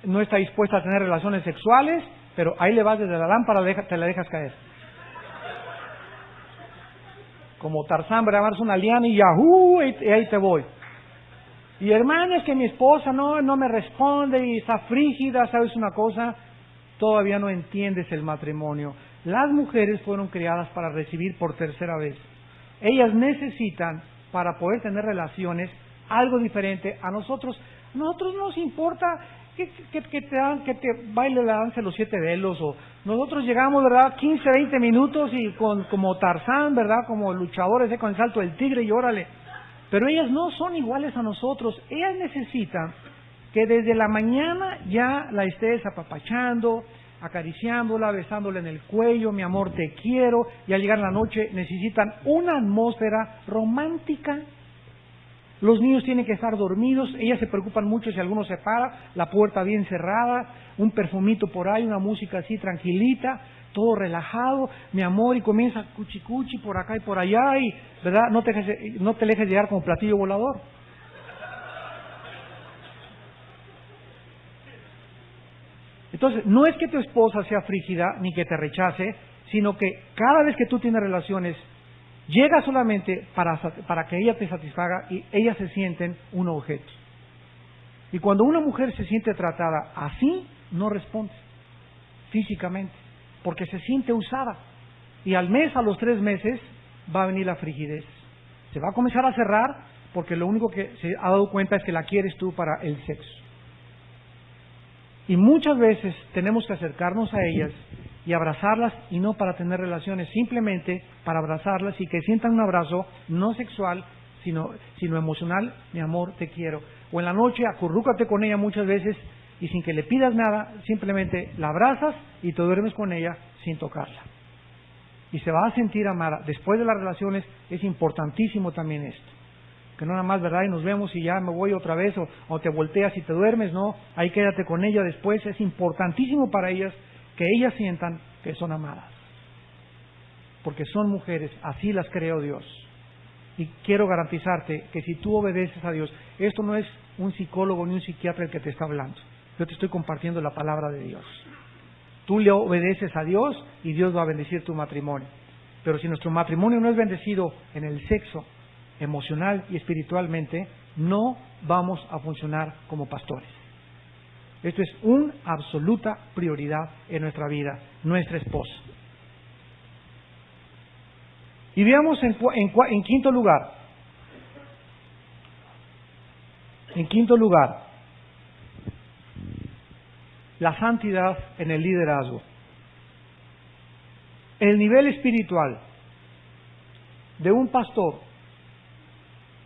no está dispuesta a tener relaciones sexuales, pero ahí le vas desde la lámpara, te la dejas caer. Como Tarzán, ¿verdad? Agarras una liana y ya, y ahí te voy. Y hermano, es que mi esposa no me responde y está frígida, ¿sabes una cosa? Todavía no entiendes el matrimonio. Las mujeres fueron creadas para recibir por tercera vez. Ellas necesitan, para poder tener relaciones, algo diferente a nosotros. A nosotros no nos importa que te baile la danza de los 7 velos, o nosotros llegamos, ¿verdad?, 15, 20 minutos y como Tarzán, ¿verdad?, como luchadores, con el salto del tigre y órale. Pero ellas no son iguales a nosotros. Ellas necesitan que desde la mañana ya la estés apapachando, acariciándola, besándola en el cuello, mi amor, te quiero, y al llegar la noche necesitan una atmósfera romántica. Los niños tienen que estar dormidos, ellas se preocupan mucho si alguno se para, la puerta bien cerrada, un perfumito por ahí, una música así tranquilita, todo relajado, mi amor, y comienza cuchi cuchi por acá y por allá, y ¿verdad? No te dejes llegar como platillo volador. Entonces, no es que tu esposa sea frígida ni que te rechace, sino que cada vez que tú tienes relaciones, llega solamente para que ella te satisfaga y ellas se sienten un objeto. Y cuando una mujer se siente tratada así, no responde físicamente, porque se siente usada. Y al mes, a los 3 meses, va a venir la frigidez. Se va a comenzar a cerrar porque lo único que se ha dado cuenta es que la quieres tú para el sexo. Y muchas veces tenemos que acercarnos a ellas y abrazarlas, y no para tener relaciones, simplemente para abrazarlas y que sientan un abrazo no sexual, sino emocional. Mi amor, te quiero. O en la noche acurrúcate con ella muchas veces y sin que le pidas nada, simplemente la abrazas y te duermes con ella sin tocarla. Y se va a sentir amada. Después de las relaciones es importantísimo también esto. Que no nada más, ¿verdad?, y nos vemos y ya me voy otra vez, o te volteas y te duermes, no, ahí quédate con ella después. Es importantísimo para ellas que ellas sientan que son amadas, porque son mujeres, así las creó Dios. Y quiero garantizarte que si tú obedeces a Dios, esto no es un psicólogo ni un psiquiatra el que te está hablando. Yo te estoy compartiendo la palabra de Dios. Tú le obedeces a Dios y Dios va a bendecir tu matrimonio. Pero si nuestro matrimonio no es bendecido en el sexo, emocional y espiritualmente, no vamos a funcionar como pastores. Esto es una absoluta prioridad en nuestra vida, nuestra esposa. Y veamos en quinto lugar, la santidad en el liderazgo. El nivel espiritual de un pastor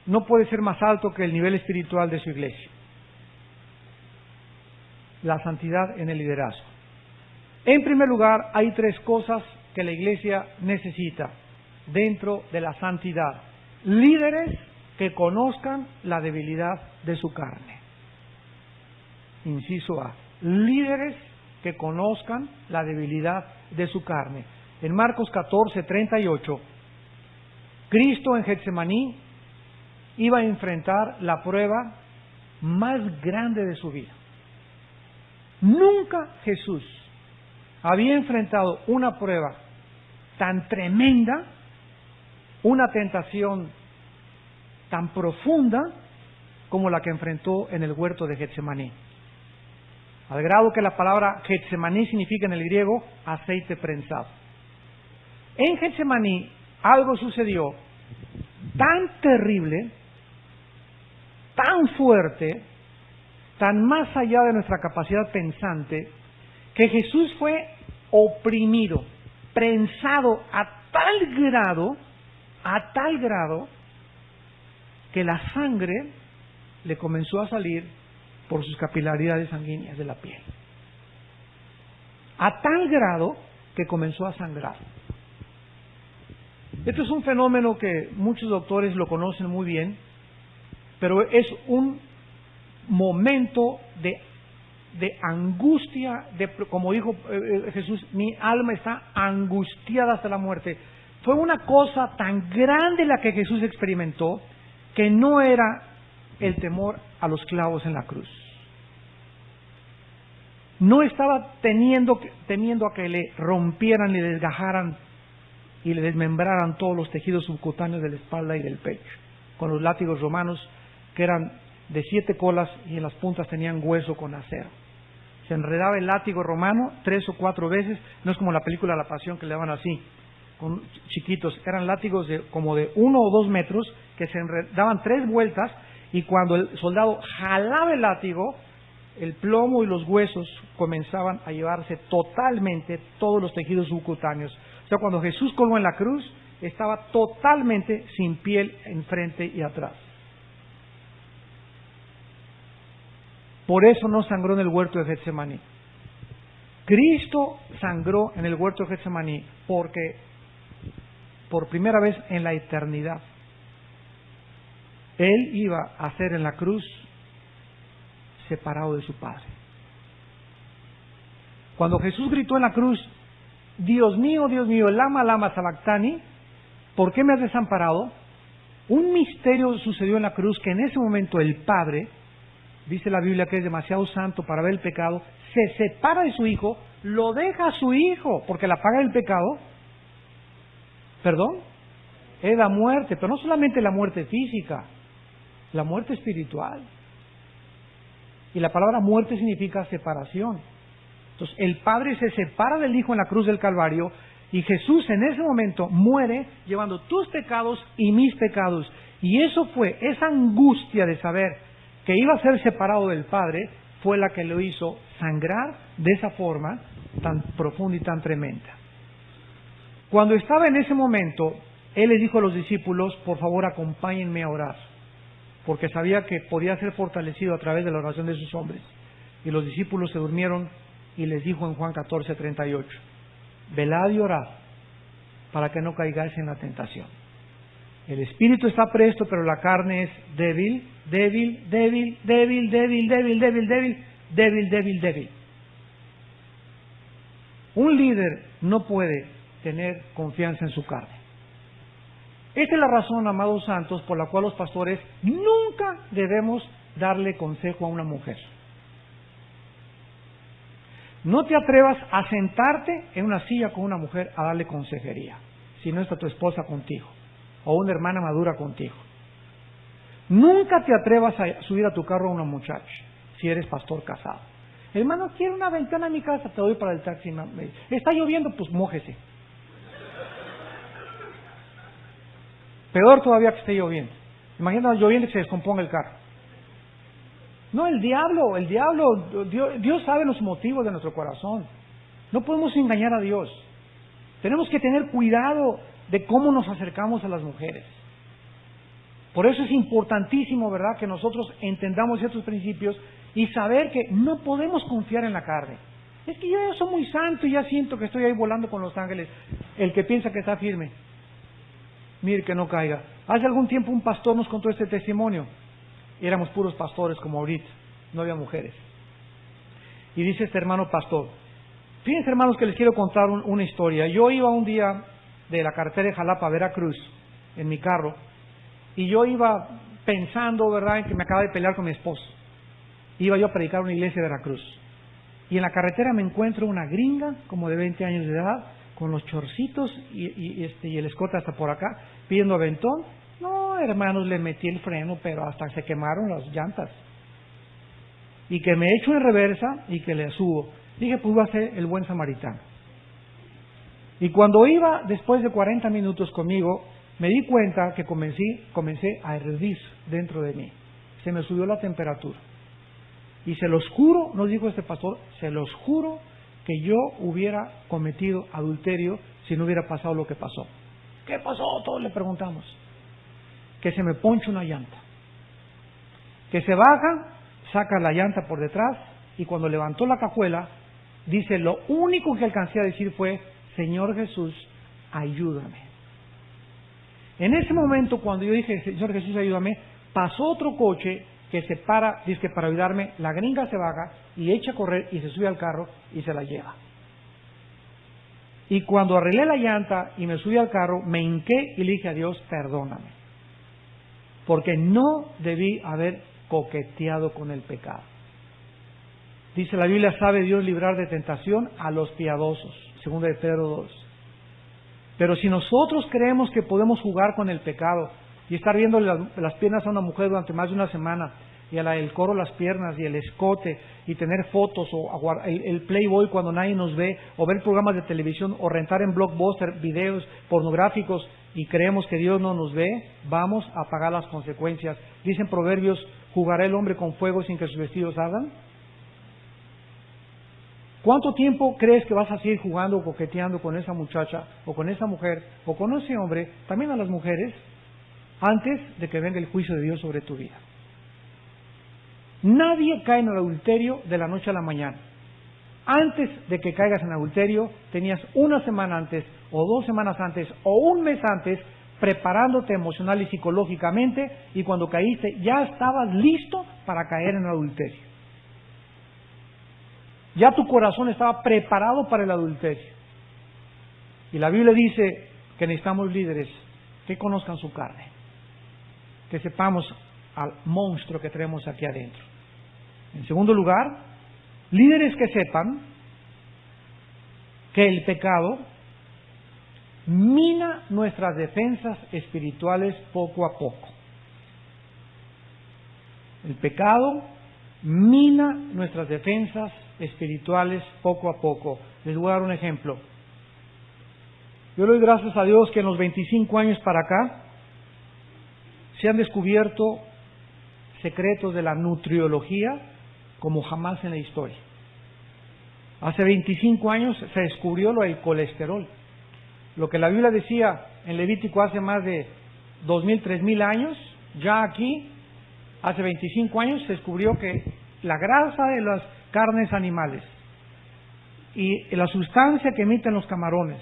no puede ser más alto que el nivel espiritual de su iglesia. La santidad en el liderazgo. En primer lugar, hay 3 cosas que la iglesia necesita dentro de la santidad. Líderes que conozcan la debilidad de su carne. Inciso A. Líderes que conozcan la debilidad de su carne. En Marcos 14:38, Cristo en Getsemaní iba a enfrentar la prueba más grande de su vida. Nunca Jesús había enfrentado una prueba tan tremenda, una tentación tan profunda como la que enfrentó en el huerto de Getsemaní. Al grado que la palabra Getsemaní significa en el griego aceite prensado. En Getsemaní algo sucedió tan terrible, tan fuerte, tan más allá de nuestra capacidad pensante, que Jesús fue oprimido, prensado a tal grado, que la sangre le comenzó a salir por sus capilaridades sanguíneas de la piel. A tal grado que comenzó a sangrar. Esto es un fenómeno que muchos doctores lo conocen muy bien, pero es un momento de angustia, como dijo Jesús, mi alma está angustiada hasta la muerte. Fue una cosa tan grande la que Jesús experimentó, que no era el temor a los clavos en la cruz. No estaba temiendo a que le rompieran, le desgajaran y le desmembraran todos los tejidos subcutáneos de la espalda y del pecho, con los látigos romanos que eran de 7 colas y en las puntas tenían hueso con acero. Se enredaba el látigo romano 3 o 4 veces, no es como la película La Pasión que le daban así, con chiquitos, eran látigos como de 1 o 2 metros que se daban 3 vueltas, y cuando el soldado jalaba el látigo, el plomo y los huesos comenzaban a llevarse totalmente todos los tejidos subcutáneos. O sea, cuando Jesús colgó en la cruz, estaba totalmente sin piel enfrente y atrás. Por eso no sangró en el huerto de Getsemaní. Cristo sangró en el huerto de Getsemaní porque por primera vez en la eternidad Él iba a ser en la cruz separado de su Padre. Cuando Jesús gritó en la cruz, Dios mío, lama, lama, sabactani, ¿por qué me has desamparado? Un misterio sucedió en la cruz, que en ese momento el Padre, dice la Biblia que es demasiado santo para ver el pecado, se separa de su Hijo, lo deja a su Hijo, porque la paga del pecado, es la muerte, pero no solamente la muerte física, la muerte espiritual. Y la palabra muerte significa separación. Entonces el Padre se separa del Hijo en la cruz del Calvario, y Jesús en ese momento muere llevando tus pecados y mis pecados. Y eso fue, esa angustia de saber que iba a ser separado del Padre, fue la que lo hizo sangrar de esa forma tan profunda y tan tremenda. Cuando estaba en ese momento, Él les dijo a los discípulos, por favor acompáñenme a orar, porque sabía que podía ser fortalecido a través de la oración de sus hombres. Y los discípulos se durmieron, y les dijo en Juan 14:38, velad y orad para que no caigáis en la tentación. El espíritu está presto, pero la carne es débil. Un líder no puede tener confianza en su carne. Esta es la razón, amados santos, por la cual los pastores nunca debemos darle consejo a una mujer. No te atrevas a sentarte en una silla con una mujer a darle consejería, si no está tu esposa contigo, o una hermana madura contigo. Nunca te atrevas a subir a tu carro a una muchacha, si eres pastor casado. Hermano, quiero una ventana en mi casa, te doy para el taxi. Está lloviendo, pues mójese. Peor todavía que esté lloviendo. Imagina lloviendo y que se descomponga el carro. No, el diablo, Dios sabe los motivos de nuestro corazón. No podemos engañar a Dios. Tenemos que tener cuidado de cómo nos acercamos a las mujeres. Por eso es importantísimo, ¿verdad?, que nosotros entendamos ciertos principios y saber que no podemos confiar en la carne. Es que yo ya soy muy santo y ya siento que estoy ahí volando con los ángeles. El que piensa que está firme, mire que no caiga. Hace algún tiempo un pastor nos contó este testimonio. Éramos puros pastores como ahorita, no había mujeres. Y dice este hermano pastor, fíjense hermanos que les quiero contar una historia. Yo iba un día de la carretera de Jalapa a Veracruz en mi carro y yo iba pensando, ¿verdad?, en que me acaba de pelear con mi esposo. Iba yo a predicar en una iglesia de Veracruz. Y en la carretera me encuentro una gringa como de 20 años de edad con los chorcitos y el escote hasta por acá pidiendo aventón. No, hermanos, le metí el freno, pero hasta se quemaron las llantas. Y que me echo en reversa y que le subo. Dije, pues voy a ser el buen samaritano. Y cuando iba, después de 40 minutos conmigo, me di cuenta que comencé a hervir dentro de mí. Se me subió la temperatura. Y se los juro, nos dijo este pastor, se los juro que yo hubiera cometido adulterio si no hubiera pasado lo que pasó. ¿Qué pasó? Todos le preguntamos. Que se me poncha una llanta. Que se baja, saca la llanta por detrás y cuando levantó la cajuela, dice, lo único que alcancé a decir fue, Señor Jesús, ayúdame. En ese momento, cuando yo dije, Señor Jesús, ayúdame, pasó otro coche que se para, dice que para ayudarme, la gringa se baja y echa a correr y se sube al carro y se la lleva. Y cuando arreglé la llanta y me subí al carro, me hinqué y le dije a Dios, perdóname. Porque no debí haber coqueteado con el pecado. Dice la Biblia, sabe Dios librar de tentación a los piadosos, según de Pedro 2. Pero si nosotros creemos que podemos jugar con el pecado y estar viendo las piernas a una mujer durante más de una semana y a el coro las piernas y el escote y tener fotos o el Playboy cuando nadie nos ve o ver programas de televisión o rentar en Blockbuster videos pornográficos y creemos que Dios no nos ve, vamos a pagar las consecuencias. Dicen Proverbios, ¿jugará el hombre con fuego sin que sus vestidos ardan? ¿Cuánto tiempo crees que vas a seguir jugando o coqueteando con esa muchacha o con esa mujer o con ese hombre, también a las mujeres, antes de que venga el juicio de Dios sobre tu vida? Nadie cae en el adulterio de la noche a la mañana. Antes de que caigas en adulterio, tenías una semana antes, o 2 semanas antes, o un mes antes, preparándote emocional y psicológicamente, y cuando caíste ya estabas listo para caer en adulterio. Ya tu corazón estaba preparado para el adulterio. Y la Biblia dice que necesitamos líderes que conozcan su carne, que sepamos al monstruo que tenemos aquí adentro. En segundo lugar, líderes que sepan que el pecado mina nuestras defensas espirituales poco a poco. El pecado mina nuestras defensas espirituales poco a poco. Les voy a dar un ejemplo. Yo le doy gracias a Dios que en los 25 años para acá se han descubierto secretos de la nutriología como jamás en la historia. Hace 25 años se descubrió lo del colesterol. Lo que la Biblia decía en Levítico hace más de 2,000, 3,000 años, ya aquí, hace 25 años, se descubrió que la grasa de las carnes animales y la sustancia que emiten los camarones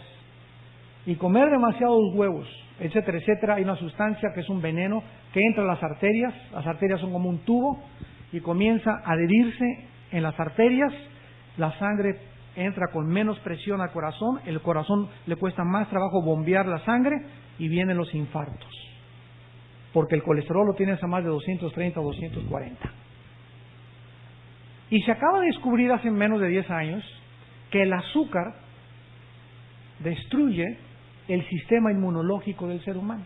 y comer demasiados huevos, etcétera, etcétera, hay una sustancia que es un veneno que entra a las arterias son como un tubo y comienza a adherirse en las arterias, la sangre entra con menos presión al corazón, el corazón le cuesta más trabajo bombear la sangre y vienen los infartos, porque el colesterol lo tienes a más de 230 o 240. Y se acaba de descubrir hace menos de 10 años que el azúcar destruye el sistema inmunológico del ser humano.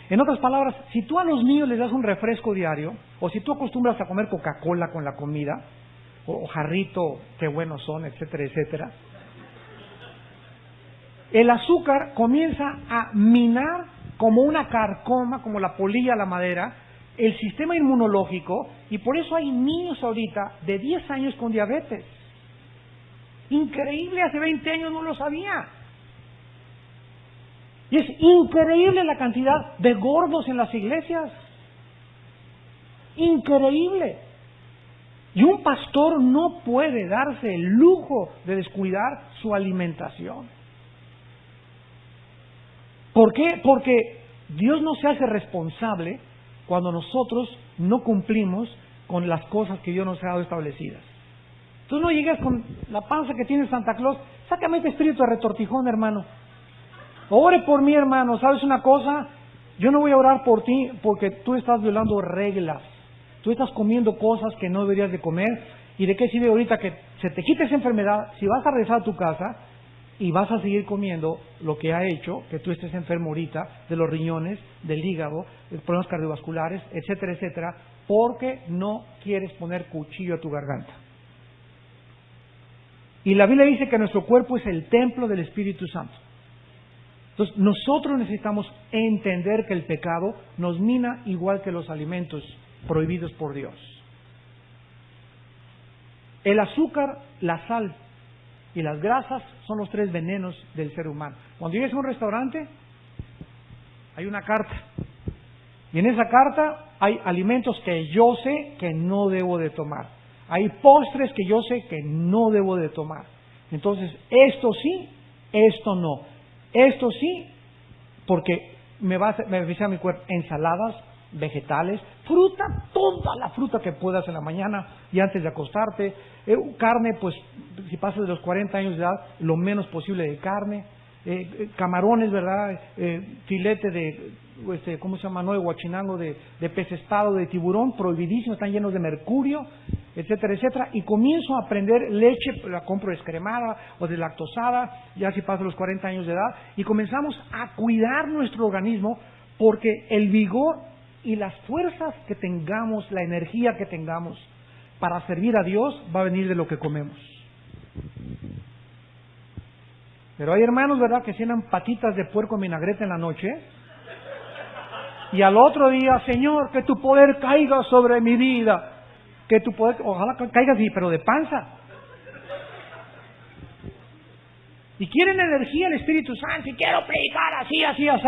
En otras palabras, si tú a los niños les das un refresco diario, o si tú acostumbras a comer Coca-Cola con la comida, o jarrito, qué buenos son, etcétera, etcétera, el azúcar comienza a minar como una carcoma, como la polilla, la madera, el sistema inmunológico, y por eso hay niños ahorita de 10 años con diabetes. Increíble, hace 20 años no lo sabía. Y es increíble la cantidad de gordos en las iglesias. Increíble. Y un pastor no puede darse el lujo de descuidar su alimentación. ¿Por qué? Porque Dios no se hace responsable cuando nosotros no cumplimos con las cosas que Dios nos ha dado establecidas. Tú no llegas con la panza que tiene Santa Claus, sácame este espíritu de retortijón, hermano. Ore por mí, hermano. ¿Sabes una cosa? Yo no voy a orar por ti porque tú estás violando reglas. Tú estás comiendo cosas que no deberías de comer. ¿Y de qué sirve ahorita que se te quite esa enfermedad si vas a regresar a tu casa y vas a seguir comiendo lo que ha hecho que tú estés enfermo ahorita de los riñones, del hígado, de problemas cardiovasculares, etcétera, etcétera, porque no quieres poner cuchillo a tu garganta? Y la Biblia dice que nuestro cuerpo es el templo del Espíritu Santo. Entonces, nosotros necesitamos entender que el pecado nos mina igual que los alimentos prohibidos por Dios. El azúcar, la sal y las grasas son los 3 venenos del ser humano. Cuando llegues a un restaurante, hay una carta. Y en esa carta hay alimentos que yo sé que no debo de tomar. Hay postres que yo sé que no debo de tomar. Entonces, esto sí, esto no. Esto sí, porque me beneficia a mi cuerpo. Ensaladas, vegetales, fruta, toda la fruta que puedas en la mañana y antes de acostarte. Carne, pues, si pasas de los 40 años de edad, lo menos posible de carne. Camarones, ¿verdad? Filete de, ¿cómo se llama? No, de guachinango, de pez espada, de tiburón, prohibidísimo, están llenos de mercurio, etcétera, etcétera. Y comienzo a aprender leche, la compro descremada o deslactosada, ya si paso los 40 años de edad, y comenzamos a cuidar nuestro organismo porque el vigor y las fuerzas que tengamos, la energía que tengamos para servir a Dios va a venir de lo que comemos. Pero hay hermanos, ¿verdad?, que cenan patitas de puerco en vinagreta en la noche y al otro día, Señor, que tu poder caiga sobre mi vida, que tu poder, ojalá caiga así, pero de panza. Y quieren energía el Espíritu Santo, y quiero predicar así, así, así,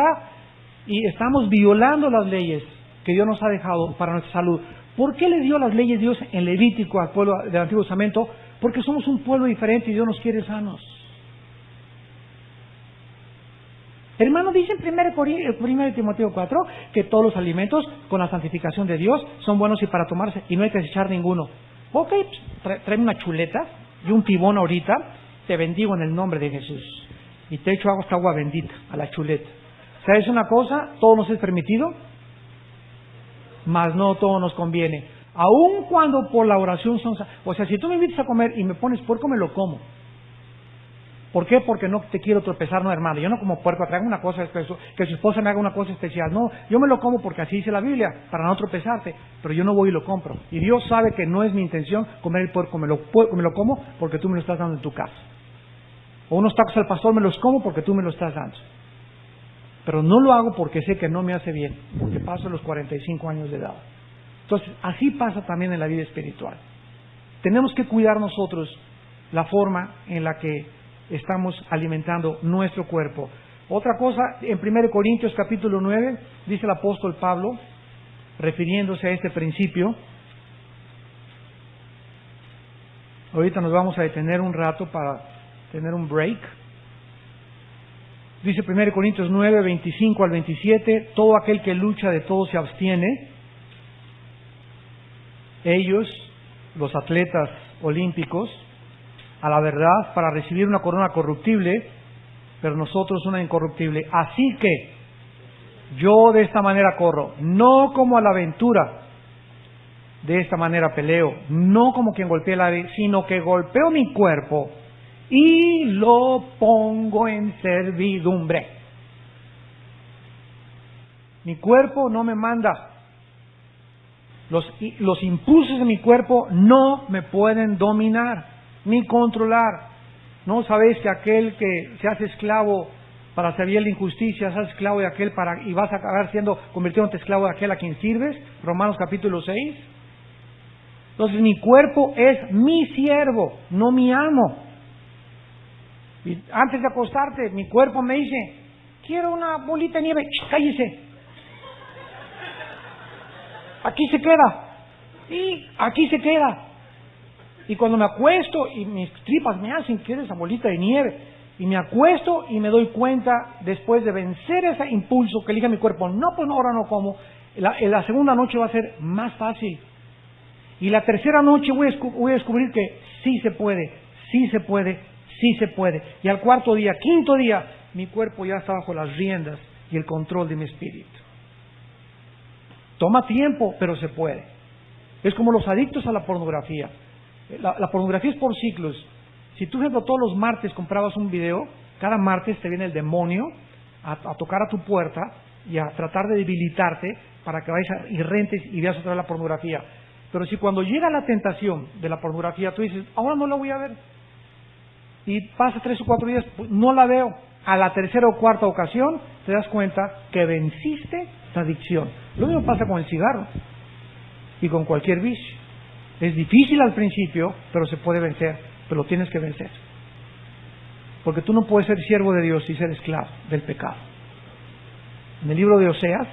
y estamos violando las leyes que Dios nos ha dejado para nuestra salud. ¿Por qué le dio las leyes Dios en Levítico al pueblo del Antiguo Testamento? Porque somos un pueblo diferente y Dios nos quiere sanos. Hermano, dice en 1 Timoteo 4 que todos los alimentos con la santificación de Dios son buenos y para tomarse y no hay que desechar ninguno. Ok, pues, tráeme una chuleta y un tibón ahorita, te bendigo en el nombre de Jesús y te echo agua bendita a la chuleta. ¿Sabes una cosa? Todo nos es permitido, mas no todo nos conviene. Aun cuando por la oración son... O sea, si tú me invitas a comer y me pones puerco, me lo como. ¿Por qué? Porque no te quiero tropezar, no, hermano. Yo no como puerco, traigo una cosa, que su esposa me haga una cosa especial. No, yo me lo como porque así dice la Biblia, para no tropezarte. Pero yo no voy y lo compro. Y Dios sabe que no es mi intención comer el puerco, me lo como porque tú me lo estás dando en tu casa. O unos tacos al pastor me los como porque tú me lo estás dando. Pero no lo hago porque sé que no me hace bien, porque paso los 45 años de edad. Entonces, así pasa también en la vida espiritual. Tenemos que cuidar nosotros la forma en la que estamos alimentando nuestro cuerpo. Otra cosa, en 1 Corintios capítulo 9, dice el apóstol Pablo, refiriéndose a este principio. Ahorita nos vamos a detener un rato para tener un break. Dice 1 Corintios 9, 25 al 27, todo aquel que lucha de todo se abstiene. Ellos, los atletas olímpicos, a la verdad, para recibir una corona corruptible, pero nosotros una incorruptible. Así que yo de esta manera corro, no como a la aventura, de esta manera peleo, no como quien golpea el aire, sino que golpeo mi cuerpo y lo pongo en servidumbre. Mi cuerpo no me manda. Los impulsos de mi cuerpo no me pueden dominar ni controlar. ¿No sabéis que aquel que se hace esclavo para servir la injusticia, se hace esclavo de aquel y vas a acabar convirtiéndote esclavo de aquel a quien sirves? Romanos capítulo 6. Entonces mi cuerpo es mi siervo, no mi amo. Y antes de acostarte, mi cuerpo me dice, quiero una bolita de nieve. ¡Cállese! Aquí se queda. Y aquí se queda. Y cuando me acuesto y mis tripas me hacen, quiero esa bolita de nieve. Y me acuesto y me doy cuenta, después de vencer ese impulso que elige mi cuerpo, no, pues ahora no como. La segunda noche va a ser más fácil. Y la tercera noche voy a descubrir que sí se puede, sí se puede, sí se puede. Y al cuarto día, quinto día, mi cuerpo ya está bajo las riendas y el control de mi espíritu. Toma tiempo, pero se puede. Es como los adictos a la pornografía. La pornografía es por ciclos. Si tú, por ejemplo, todos los martes comprabas un video, cada martes te viene el demonio a tocar a tu puerta y a tratar de debilitarte para que vayas y rentes y veas otra vez la pornografía. Pero si cuando llega la tentación de la pornografía, tú dices, ahora no la voy a ver, y pasa 3 o 4 días, pues no la veo, a la tercera o cuarta ocasión te das cuenta que venciste la adicción. Lo mismo pasa con el cigarro y con cualquier vicio. Es difícil al principio, pero se puede vencer, pero lo tienes que vencer. Porque tú no puedes ser siervo de Dios y ser esclavo del pecado. En el libro de Oseas,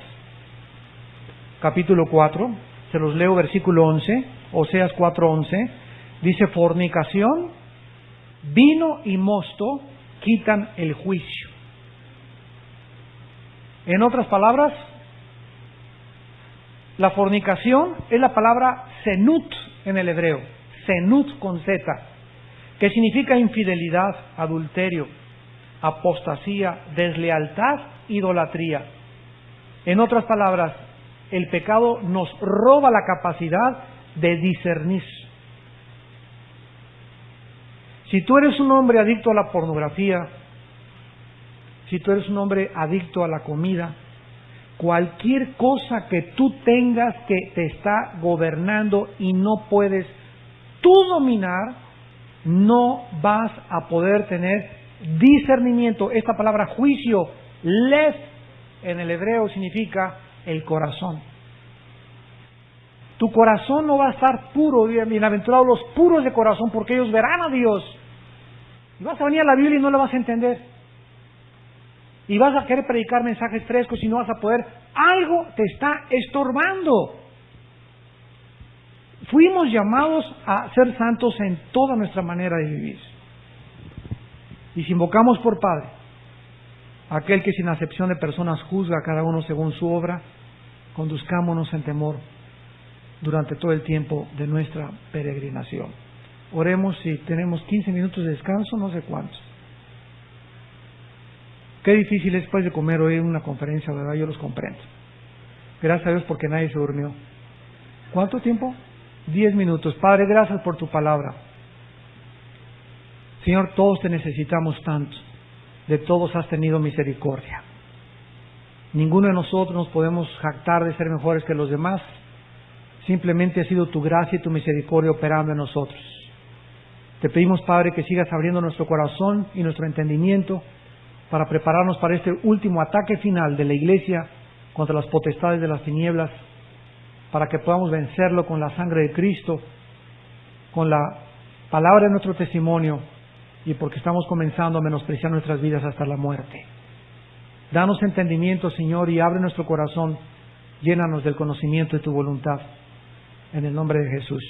capítulo 4, se los leo versículo 11, Oseas 4:11, dice, fornicación, vino y mosto quitan el juicio. En otras palabras, la fornicación es la palabra zenut en el hebreo, zenut con Z, que significa infidelidad, adulterio, apostasía, deslealtad, idolatría. En otras palabras, el pecado nos roba la capacidad de discernir. Si tú eres un hombre adicto a la pornografía, si tú eres un hombre adicto a la comida, cualquier cosa que tú tengas que te está gobernando y no puedes tú dominar, no vas a poder tener discernimiento. Esta palabra juicio, lev, en el hebreo significa el corazón. Tu corazón no va a estar puro, bienaventurados los puros de corazón, porque ellos verán a Dios. Y vas a venir a la Biblia y no la vas a entender. Y vas a querer predicar mensajes frescos y no vas a poder. Algo te está estorbando. Fuimos llamados a ser santos en toda nuestra manera de vivir. Y si invocamos por Padre, aquel que sin acepción de personas juzga a cada uno según su obra, conduzcámonos en temor durante todo el tiempo de nuestra peregrinación. Oremos, si tenemos 15 minutos de descanso, no sé cuántos. Qué difícil es después de comer hoy en una conferencia, ¿verdad? Yo los comprendo. Gracias a Dios porque nadie se durmió. ¿Cuánto tiempo? 10 minutos. Padre, gracias por tu palabra. Señor, todos te necesitamos tanto. De todos has tenido misericordia. Ninguno de nosotros nos podemos jactar de ser mejores que los demás. Simplemente ha sido tu gracia y tu misericordia operando en nosotros. Te pedimos, Padre, que sigas abriendo nuestro corazón y nuestro entendimiento para prepararnos para este último ataque final de la Iglesia contra las potestades de las tinieblas, para que podamos vencerlo con la sangre de Cristo, con la palabra de nuestro testimonio, y porque estamos comenzando a menospreciar nuestras vidas hasta la muerte. Danos entendimiento, Señor, y abre nuestro corazón, llénanos del conocimiento de tu voluntad. En el nombre de Jesús.